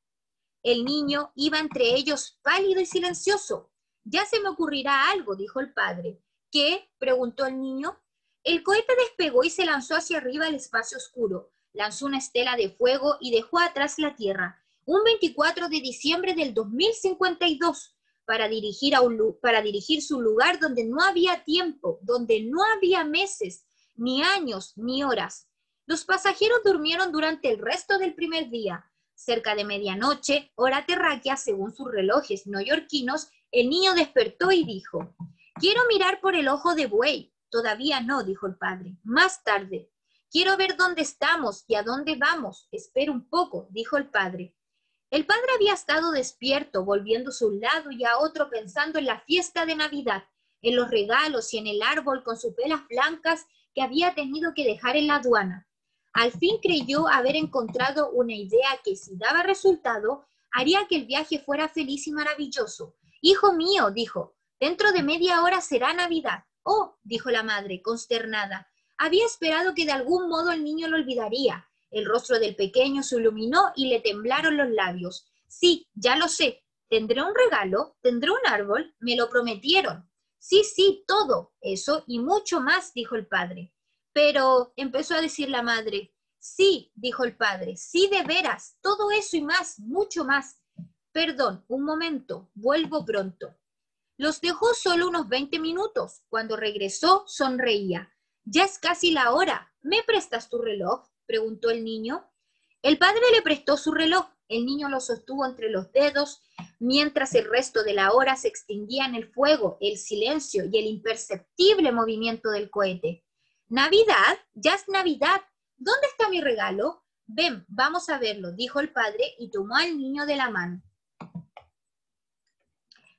El niño iba entre ellos pálido y silencioso. «Ya se me ocurrirá algo», dijo el padre. «¿Qué?», preguntó el niño. El cohete despegó y se lanzó hacia arriba al espacio oscuro. Lanzó una estela de fuego y dejó atrás la Tierra. Un 24 de diciembre del 2052, para dirigir su lugar donde no había tiempo, donde no había meses, ni años, ni horas. Los pasajeros durmieron durante el resto del primer día. Cerca de medianoche, hora terráquea, según sus relojes neoyorquinos, el niño despertó y dijo: «Quiero mirar por el ojo de buey». «Todavía no», dijo el padre. «Más tarde». «Quiero ver dónde estamos y a dónde vamos». «Espera un poco», dijo el padre. El padre había estado despierto, volviéndose a un lado y a otro pensando en la fiesta de Navidad, en los regalos y en el árbol con sus velas blancas que había tenido que dejar en la aduana. Al fin creyó haber encontrado una idea que, si daba resultado, haría que el viaje fuera feliz y maravilloso. «Hijo mío», dijo, «dentro de media hora será Navidad». «Oh», dijo la madre, consternada. Había esperado que de algún modo el niño lo olvidaría. El rostro del pequeño se iluminó y le temblaron los labios. «Sí, ya lo sé. ¿Tendré un regalo? ¿Tendré un árbol? Me lo prometieron». «Sí, sí, todo eso y mucho más», dijo el padre. «Pero», empezó a decir la madre. «Sí», dijo el padre, «sí, de veras, todo eso y más, mucho más. Perdón, un momento, vuelvo pronto». Los dejó solo unos 20 minutos. Cuando regresó, sonreía. «Ya es casi la hora. ¿Me prestas tu reloj?», preguntó el niño. El padre le prestó su reloj. El niño lo sostuvo entre los dedos, mientras el resto de la hora se extinguía en el fuego, el silencio y el imperceptible movimiento del cohete. «¿Navidad? Ya es Navidad. ¿Dónde está mi regalo? Ven, vamos a verlo», dijo el padre y tomó al niño de la mano.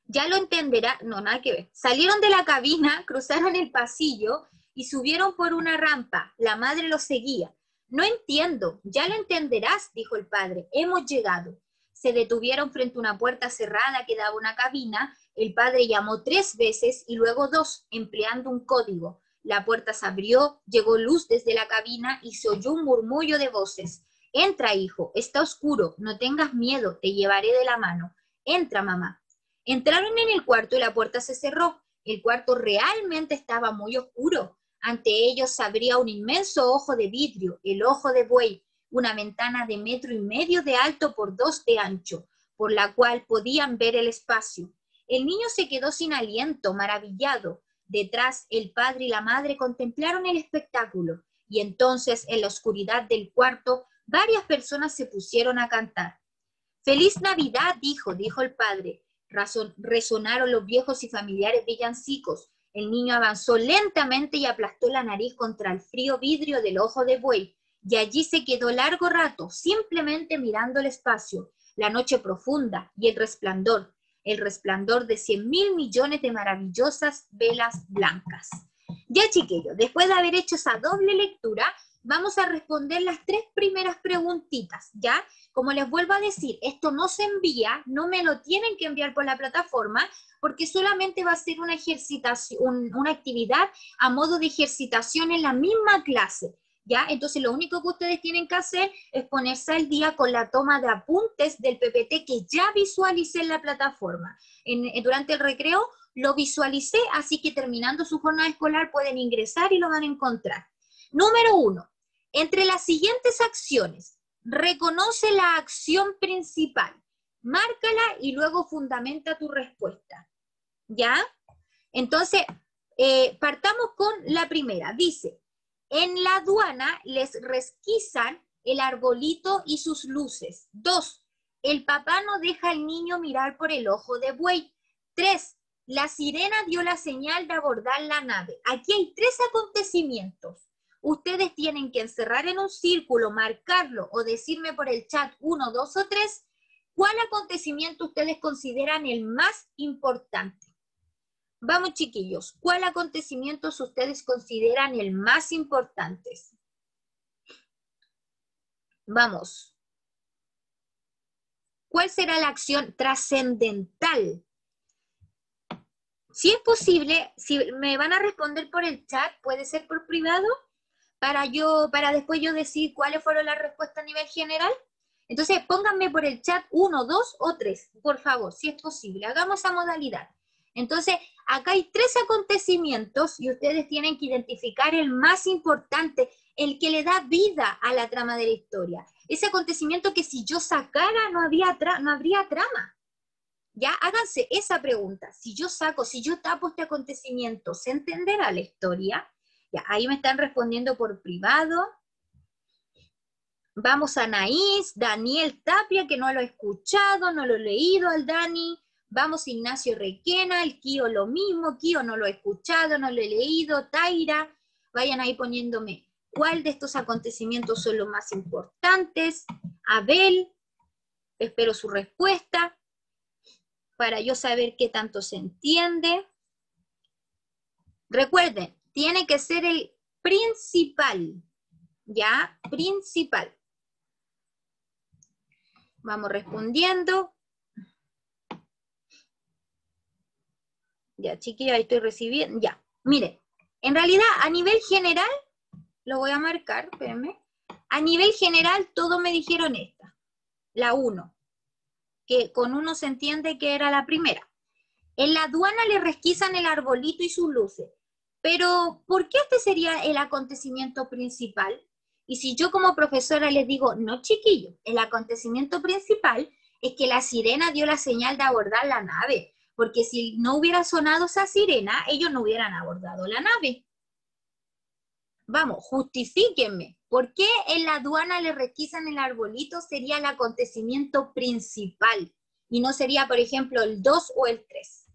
«Ya lo entenderá», no, nada que ver. Salieron de la cabina, cruzaron el pasillo y subieron por una rampa. La madre los seguía. «No entiendo». «Ya lo entenderás», dijo el padre. «Hemos llegado». Se detuvieron frente a una puerta cerrada que daba a una cabina. El padre llamó 3 veces y luego 2, empleando un código. La puerta se abrió, llegó luz desde la cabina y se oyó un murmullo de voces. «Entra, hijo, está oscuro, no tengas miedo, te llevaré de la mano». «Entra, mamá». Entraron en el cuarto y la puerta se cerró. El cuarto realmente estaba muy oscuro. Ante ellos se abría un inmenso ojo de vidrio, el ojo de buey, una ventana de 1,5 metros de alto por 2 de ancho, por la cual podían ver el espacio. El niño se quedó sin aliento, maravillado. Detrás, el padre y la madre contemplaron el espectáculo, y entonces, en la oscuridad del cuarto, varias personas se pusieron a cantar. «Feliz Navidad, dijo el padre». Resonaron los viejos y familiares villancicos. El niño avanzó lentamente y aplastó la nariz contra el frío vidrio del ojo de buey, y allí se quedó largo rato, simplemente mirando el espacio, la noche profunda y el resplandor de 100.000 millones de maravillosas velas blancas. Ya, chiquillos, después de haber hecho esa doble lectura, vamos a responder las 3 primeras preguntitas, ¿ya? Como les vuelvo a decir, esto no se envía, no me lo tienen que enviar por la plataforma, porque solamente va a ser una ejercitación, una actividad a modo de ejercitación en la misma clase, ¿ya? Entonces lo único que ustedes tienen que hacer es ponerse al día con la toma de apuntes del PPT que ya visualicé en la plataforma. Durante el recreo lo visualicé, así que terminando su jornada escolar pueden ingresar y lo van a encontrar. Número 1. Entre las siguientes acciones, reconoce la acción principal, márcala y luego fundamenta tu respuesta. ¿Ya? Entonces, partamos con la primera. Dice, en la aduana les resquisan el arbolito y sus luces. 2. El papá no deja al niño mirar por el ojo de buey. 3. La sirena dio la señal de abordar la nave. Aquí hay 3 acontecimientos. Ustedes tienen que encerrar en un círculo, marcarlo o decirme por el chat 1, 2 o 3 cuál acontecimiento ustedes consideran el más importante. Vamos, chiquillos, ¿cuál acontecimiento ustedes consideran el más importante? Vamos. ¿Cuál será la acción trascendental? Si es posible, si me van a responder por el chat, puede ser por privado, para después yo decir cuáles fueron las respuestas a nivel general. Entonces, pónganme por el chat 1, 2 o 3, por favor, si es posible. Hagamos esa modalidad. Entonces, acá hay 3 acontecimientos y ustedes tienen que identificar el más importante, el que le da vida a la trama de la historia. Ese acontecimiento que si yo sacara no habría trama. Ya, háganse esa pregunta. Si yo tapo este acontecimiento, ¿se entenderá la historia? Ya, ahí me están respondiendo por privado. Vamos a Anaís, Daniel Tapia, que no lo he escuchado, no lo he leído al Dani. Vamos Ignacio Requena, el Kio lo mismo, Kio no lo he escuchado, no lo he leído. Taira, vayan ahí poniéndome cuál de estos acontecimientos son los más importantes. Abel, espero su respuesta para yo saber qué tanto se entiende. Recuerden, tiene que ser el principal, ¿ya? Principal. Vamos respondiendo. Ya, chiquillos, ahí estoy recibiendo. Ya, miren, en realidad a nivel general, lo voy a marcar, espérenme. A nivel general, todos me dijeron esta, la 1, que con 1 se entiende que era la primera. En la aduana le resquisan el arbolito y sus luces. Pero, ¿por qué este sería el acontecimiento principal? Y si yo como profesora les digo, no chiquillos, el acontecimiento principal es que la sirena dio la señal de abordar la nave, porque si no hubiera sonado esa sirena, ellos no hubieran abordado la nave. Vamos, justifíquenme. ¿Por qué en la aduana le requisan el arbolito sería el acontecimiento principal? Y no sería, por ejemplo, el 2 o el 3.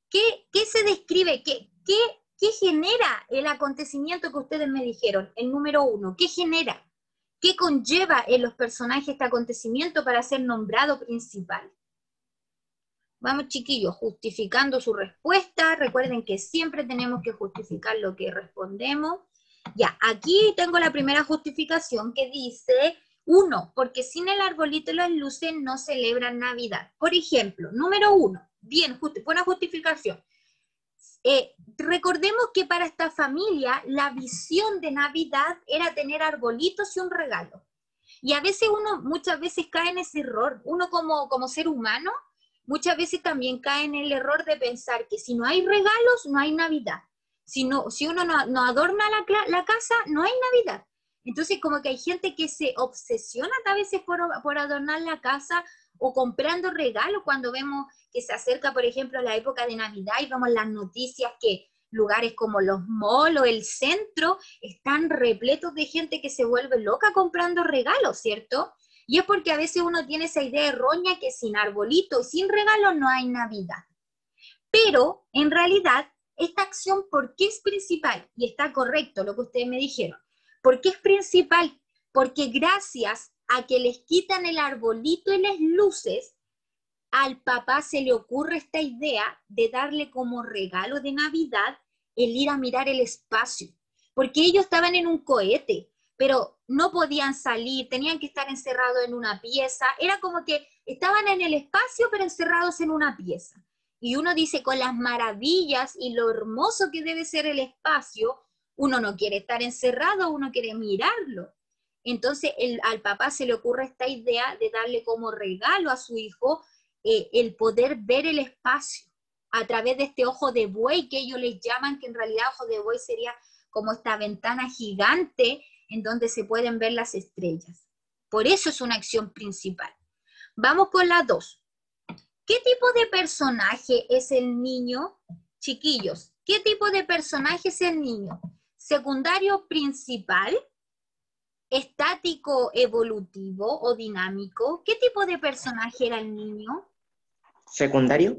¿Qué se describe? ¿Qué genera el acontecimiento que ustedes me dijeron? El número 1, ¿qué genera? ¿Qué conlleva en los personajes este acontecimiento para ser nombrado principal? Vamos, chiquillos, justificando su respuesta. Recuerden que siempre tenemos que justificar lo que respondemos. Ya, aquí tengo la primera justificación que dice, 1, porque sin el arbolito y las luces no celebran Navidad. Por ejemplo, número 1, bien, buena justificación. Recordemos que para esta familia la visión de Navidad era tener arbolitos y un regalo. Y a veces muchas veces cae en ese error. Uno como ser humano, muchas veces también cae en el error de pensar que si no hay regalos, no hay Navidad. Si uno no adorna la casa, no hay Navidad. Entonces como que hay gente que se obsesiona a veces por adornar la casa o comprando regalos cuando vemos que se acerca, por ejemplo, la época de Navidad y vemos las noticias que lugares como los malls o el centro están repletos de gente que se vuelve loca comprando regalos, ¿cierto? Y es porque a veces uno tiene esa idea errónea que sin arbolito y sin regalo no hay Navidad. Pero, en realidad, esta acción, ¿por qué es principal? Y está correcto lo que ustedes me dijeron. ¿Por qué es principal? Porque gracias a que les quitan el arbolito y las luces, al papá se le ocurre esta idea de darle como regalo de Navidad el ir a mirar el espacio. Porque ellos estaban en un cohete, pero no podían salir, tenían que estar encerrados en una pieza. Era como que estaban en el espacio, pero encerrados en una pieza. Y uno dice, con las maravillas y lo hermoso que debe ser el espacio, uno no quiere estar encerrado, uno quiere mirarlo. Entonces al papá se le ocurre esta idea de darle como regalo a su hijo el poder ver el espacio a través de este ojo de buey que ellos les llaman, que en realidad ojo de buey sería como esta ventana gigante en donde se pueden ver las estrellas. Por eso es una acción principal. Vamos con la 2. ¿Qué tipo de personaje es el niño? Chiquillos, ¿qué tipo de personaje es el niño? ¿Secundario principal? ¿Estático evolutivo o dinámico? ¿Qué tipo de personaje era el niño? ¿Secundario?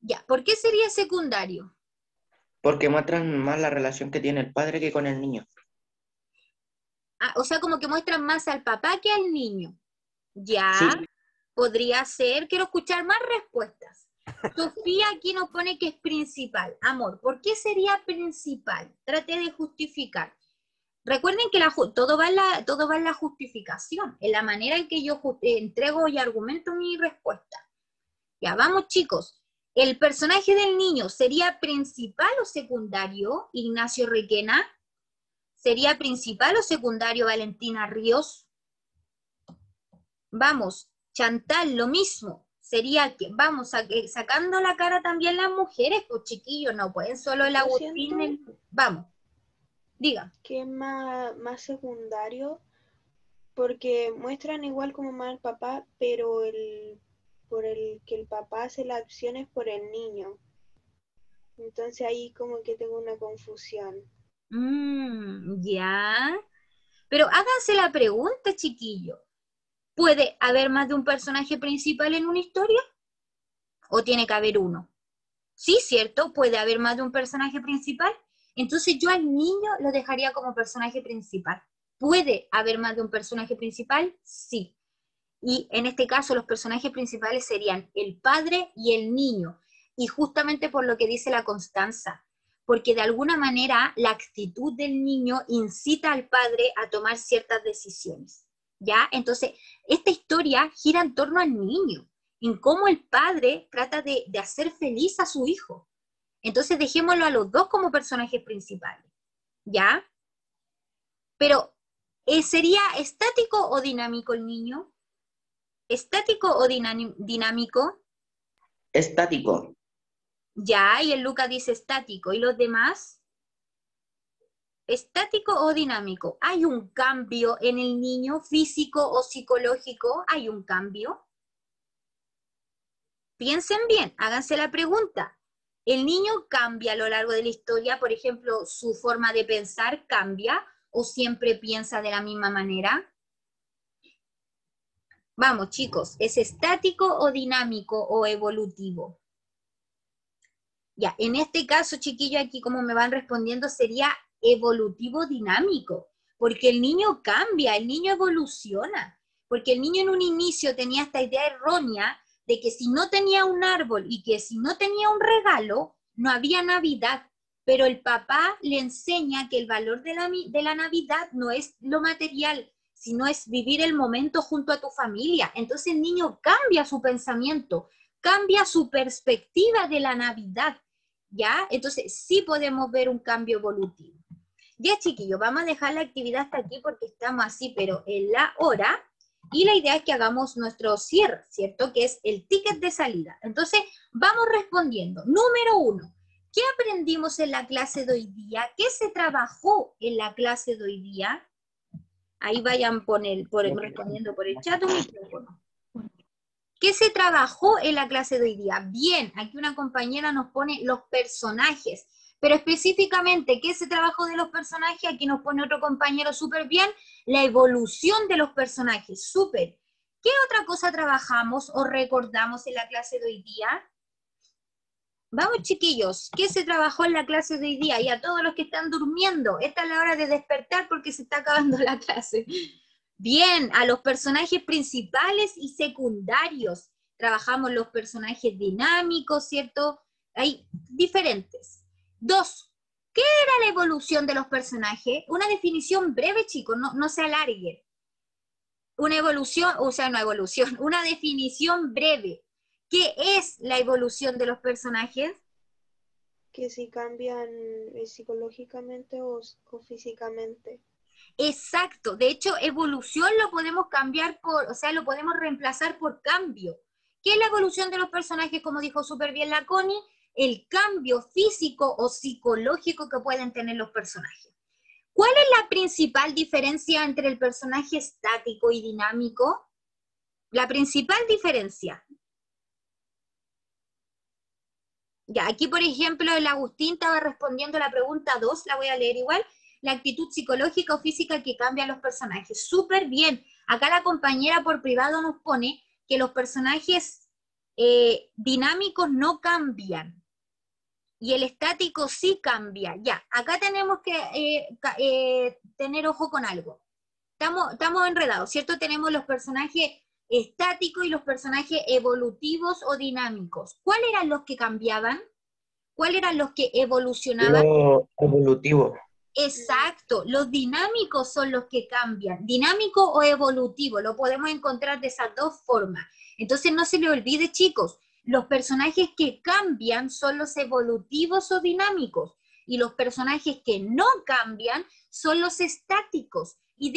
Ya, ¿por qué sería secundario? Porque muestran más la relación que tiene el padre que con el niño. Ah, o sea, como que muestran más al papá que al niño. Ya, Sí. podría ser. Quiero escuchar más respuestas. Sofía aquí nos pone que es principal. Amor, ¿por qué sería principal? Trate de justificar. Recuerden que todo va en la justificación, en la manera en que yo entrego y argumento mi respuesta. Ya, vamos chicos. ¿El personaje del niño sería principal o secundario, Ignacio Requena? ¿Sería principal o secundario, Valentina Ríos? Vamos, Chantal, lo mismo. Sería que, vamos, sacando la cara también las mujeres, pues chiquillos, no pueden solo el Yo Agustín. Vamos, diga. Que es más secundario, porque muestran igual como más al papá, pero por el que el papá hace la acción es por el niño. Entonces ahí como que tengo una confusión. Ya. Pero háganse la pregunta, chiquillo. ¿Puede haber más de un personaje principal en una historia? ¿O tiene que haber uno? Sí, ¿cierto? ¿Puede haber más de un personaje principal? Entonces yo al niño lo dejaría como personaje principal. ¿Puede haber más de un personaje principal? Sí. Y en este caso los personajes principales serían el padre y el niño. Y justamente por lo que dice la Constanza, porque de alguna manera la actitud del niño incita al padre a tomar ciertas decisiones, ¿ya? Entonces, esta historia gira en torno al niño, en cómo el padre trata de hacer feliz a su hijo. Entonces, dejémoslo a los dos como personajes principales, ¿ya? Pero, ¿sería estático o dinámico el niño? ¿Estático o dinámico? Estático. Ya, y el Lucas dice estático. ¿Y los demás? ¿Estático o dinámico? ¿Hay un cambio en el niño, físico o psicológico? ¿Hay un cambio? Piensen bien, háganse la pregunta. ¿El niño cambia a lo largo de la historia? Por ejemplo, ¿su forma de pensar cambia o siempre piensa de la misma manera? Vamos, chicos, ¿es estático o dinámico o evolutivo? Ya, en este caso, chiquillos, aquí como me van respondiendo, sería evolutivo dinámico, porque el niño cambia, el niño evoluciona, porque el niño en un inicio tenía esta idea errónea de que si no tenía un árbol y que si no tenía un regalo, no había Navidad, pero el papá le enseña que el valor de la Navidad no es lo material, sino es vivir el momento junto a tu familia. Entonces el niño cambia su pensamiento, cambia su perspectiva de la Navidad, ¿ya? Entonces sí podemos ver un cambio evolutivo. Ya, chiquillos, vamos a dejar la actividad hasta aquí porque estamos así, pero en la hora, y la idea es que hagamos nuestro cierre, ¿cierto? Que es el ticket de salida. Entonces, vamos respondiendo. Número 1, ¿qué aprendimos en la clase de hoy día? ¿Qué se trabajó en la clase de hoy día? Ahí vayan respondiendo por el chat o micrófono. ¿Qué se trabajó en la clase de hoy día? Bien, aquí una compañera nos pone los personajes, pero específicamente, ¿qué se trabajó de los personajes? Aquí nos pone otro compañero súper bien, la evolución de los personajes, súper. ¿Qué otra cosa trabajamos o recordamos en la clase de hoy día? Vamos, chiquillos, ¿qué se trabajó en la clase de hoy día? Y a todos los que están durmiendo, esta es la hora de despertar porque se está acabando la clase. Bien, a los personajes principales y secundarios. Trabajamos los personajes dinámicos, ¿cierto? Hay diferentes. 2, ¿qué era la evolución de los personajes? Una definición breve, chicos, no se alargue. Una evolución, o sea, no evolución, una definición breve. ¿Qué es la evolución de los personajes? Que si cambian psicológicamente o físicamente. Exacto, de hecho, evolución lo podemos cambiar por, o sea, lo podemos reemplazar por cambio. ¿Qué es la evolución de los personajes? Como dijo súper bien la Connie, el cambio físico o psicológico que pueden tener los personajes. ¿Cuál es la principal diferencia entre el personaje estático y dinámico? La principal diferencia. Ya, aquí por ejemplo el Agustín estaba respondiendo la pregunta 2, la voy a leer igual. La actitud psicológica o física que cambia a los personajes. Súper bien. Acá la compañera por privado nos pone que los personajes dinámicos no cambian. Y el estático sí cambia. Ya, acá tenemos que tener ojo con algo. Estamos enredados, ¿cierto? Tenemos los personajes estáticos y los personajes evolutivos o dinámicos. ¿Cuáles eran los que cambiaban? ¿Cuáles eran los que evolucionaban? Lo evolutivo. Exacto, los dinámicos son los que cambian, dinámico o evolutivo, lo podemos encontrar de esas dos formas. Entonces no se le olvide, chicos, los personajes que cambian son los evolutivos o dinámicos, y los personajes que no cambian son los estáticos. Y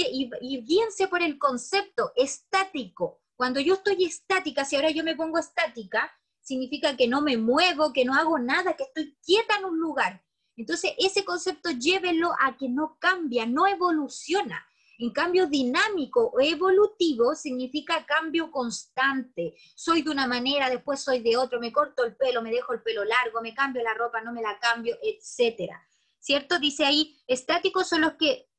guíense por el concepto estático. Cuando yo estoy estática, si ahora yo me pongo estática, significa que no me muevo, que no hago nada, que estoy quieta en un lugar. Entonces, ese concepto llévenlo a que no cambia, no evoluciona. En cambio, dinámico o evolutivo significa cambio constante. Soy de una manera, después soy de otro, me corto el pelo, me dejo el pelo largo, me cambio la ropa, no me la cambio, etcétera. ¿Cierto? Dice ahí, estáticos son los que...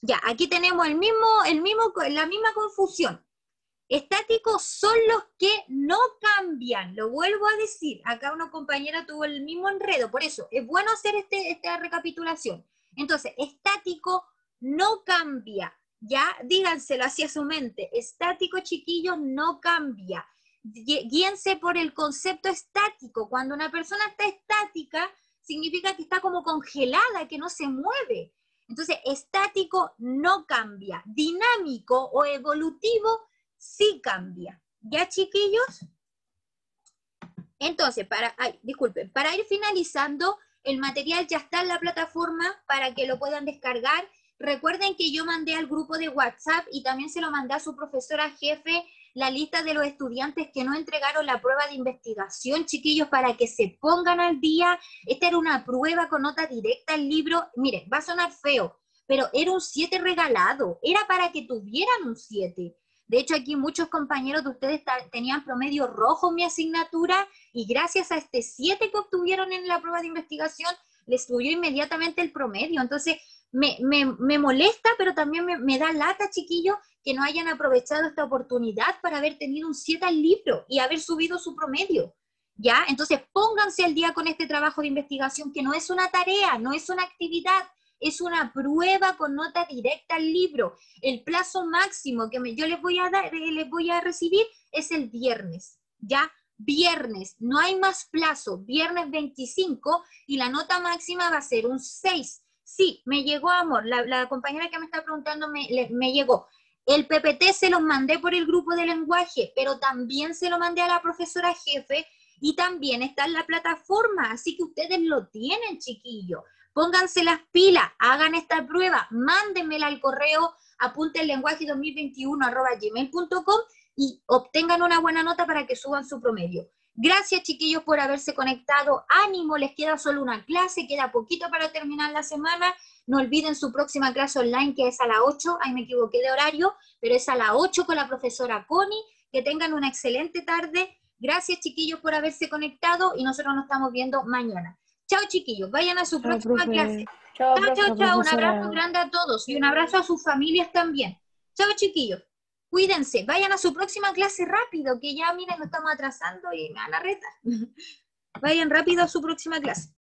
Ya, aquí tenemos la misma confusión. Estáticos son los que no cambian, lo vuelvo a decir, acá una compañera tuvo el mismo enredo, por eso es bueno hacer esta recapitulación. Entonces, estático no cambia, Ya, díganselo hacia su mente. Estático, chiquillos, no cambia. Guíense por el concepto estático. Cuando una persona está estática, significa que está como congelada, que no se mueve. Entonces, estático no cambia. Dinámico o evolutivo sí cambia. ¿Ya, chiquillos? Entonces, disculpen, para ir finalizando, el material ya está en la plataforma para que lo puedan descargar. Recuerden que yo mandé al grupo de WhatsApp y también se lo mandé a su profesora jefe la lista de los estudiantes que no entregaron la prueba de investigación, chiquillos, para que se pongan al día. Esta era una prueba con nota directa al libro. Miren, va a sonar feo, pero era un 7 regalado. Era para que tuvieran un 7. De hecho, aquí muchos compañeros de ustedes tenían promedio rojo en mi asignatura y gracias a este 7 que obtuvieron en la prueba de investigación, les subió inmediatamente el promedio. Entonces, me molesta, pero también me da lata, chiquillos, que no hayan aprovechado esta oportunidad para haber tenido un 7 al libro y haber subido su promedio. ¿Ya? Entonces, pónganse al día con este trabajo de investigación, que no es una tarea, no es una actividad, es una prueba con nota directa al libro. El plazo máximo que yo les voy a recibir es el viernes, ¿ya? Viernes, no hay más plazo, viernes 25, y la nota máxima va a ser un 6. Sí, me llegó, amor, la compañera que me está preguntando me llegó. El PPT se los mandé por el grupo de lenguaje, pero también se lo mandé a la profesora jefe y también está en la plataforma, así que ustedes lo tienen, chiquillos. Pónganse las pilas, hagan esta prueba, mándenmela al correo apuntelenlenguaje2021@gmail.com y obtengan una buena nota para que suban su promedio. Gracias, chiquillos, por haberse conectado. Ánimo, les queda solo una clase, queda poquito para terminar la semana. No olviden su próxima clase online, que es a las 8, ahí me equivoqué de horario, pero es a las 8 con la profesora Connie. Que tengan una excelente tarde. Gracias, chiquillos, por haberse conectado y nosotros nos estamos viendo mañana. Chao, chiquillos, vayan a su próxima clase. Chao, Chao, profe. chao, chao. Un abrazo grande a todos y un abrazo a sus familias también. Chao, chiquillos. Cuídense, vayan a su próxima clase rápido, que ya, miren, nos estamos atrasando y me van a retar. Vayan rápido a su próxima clase.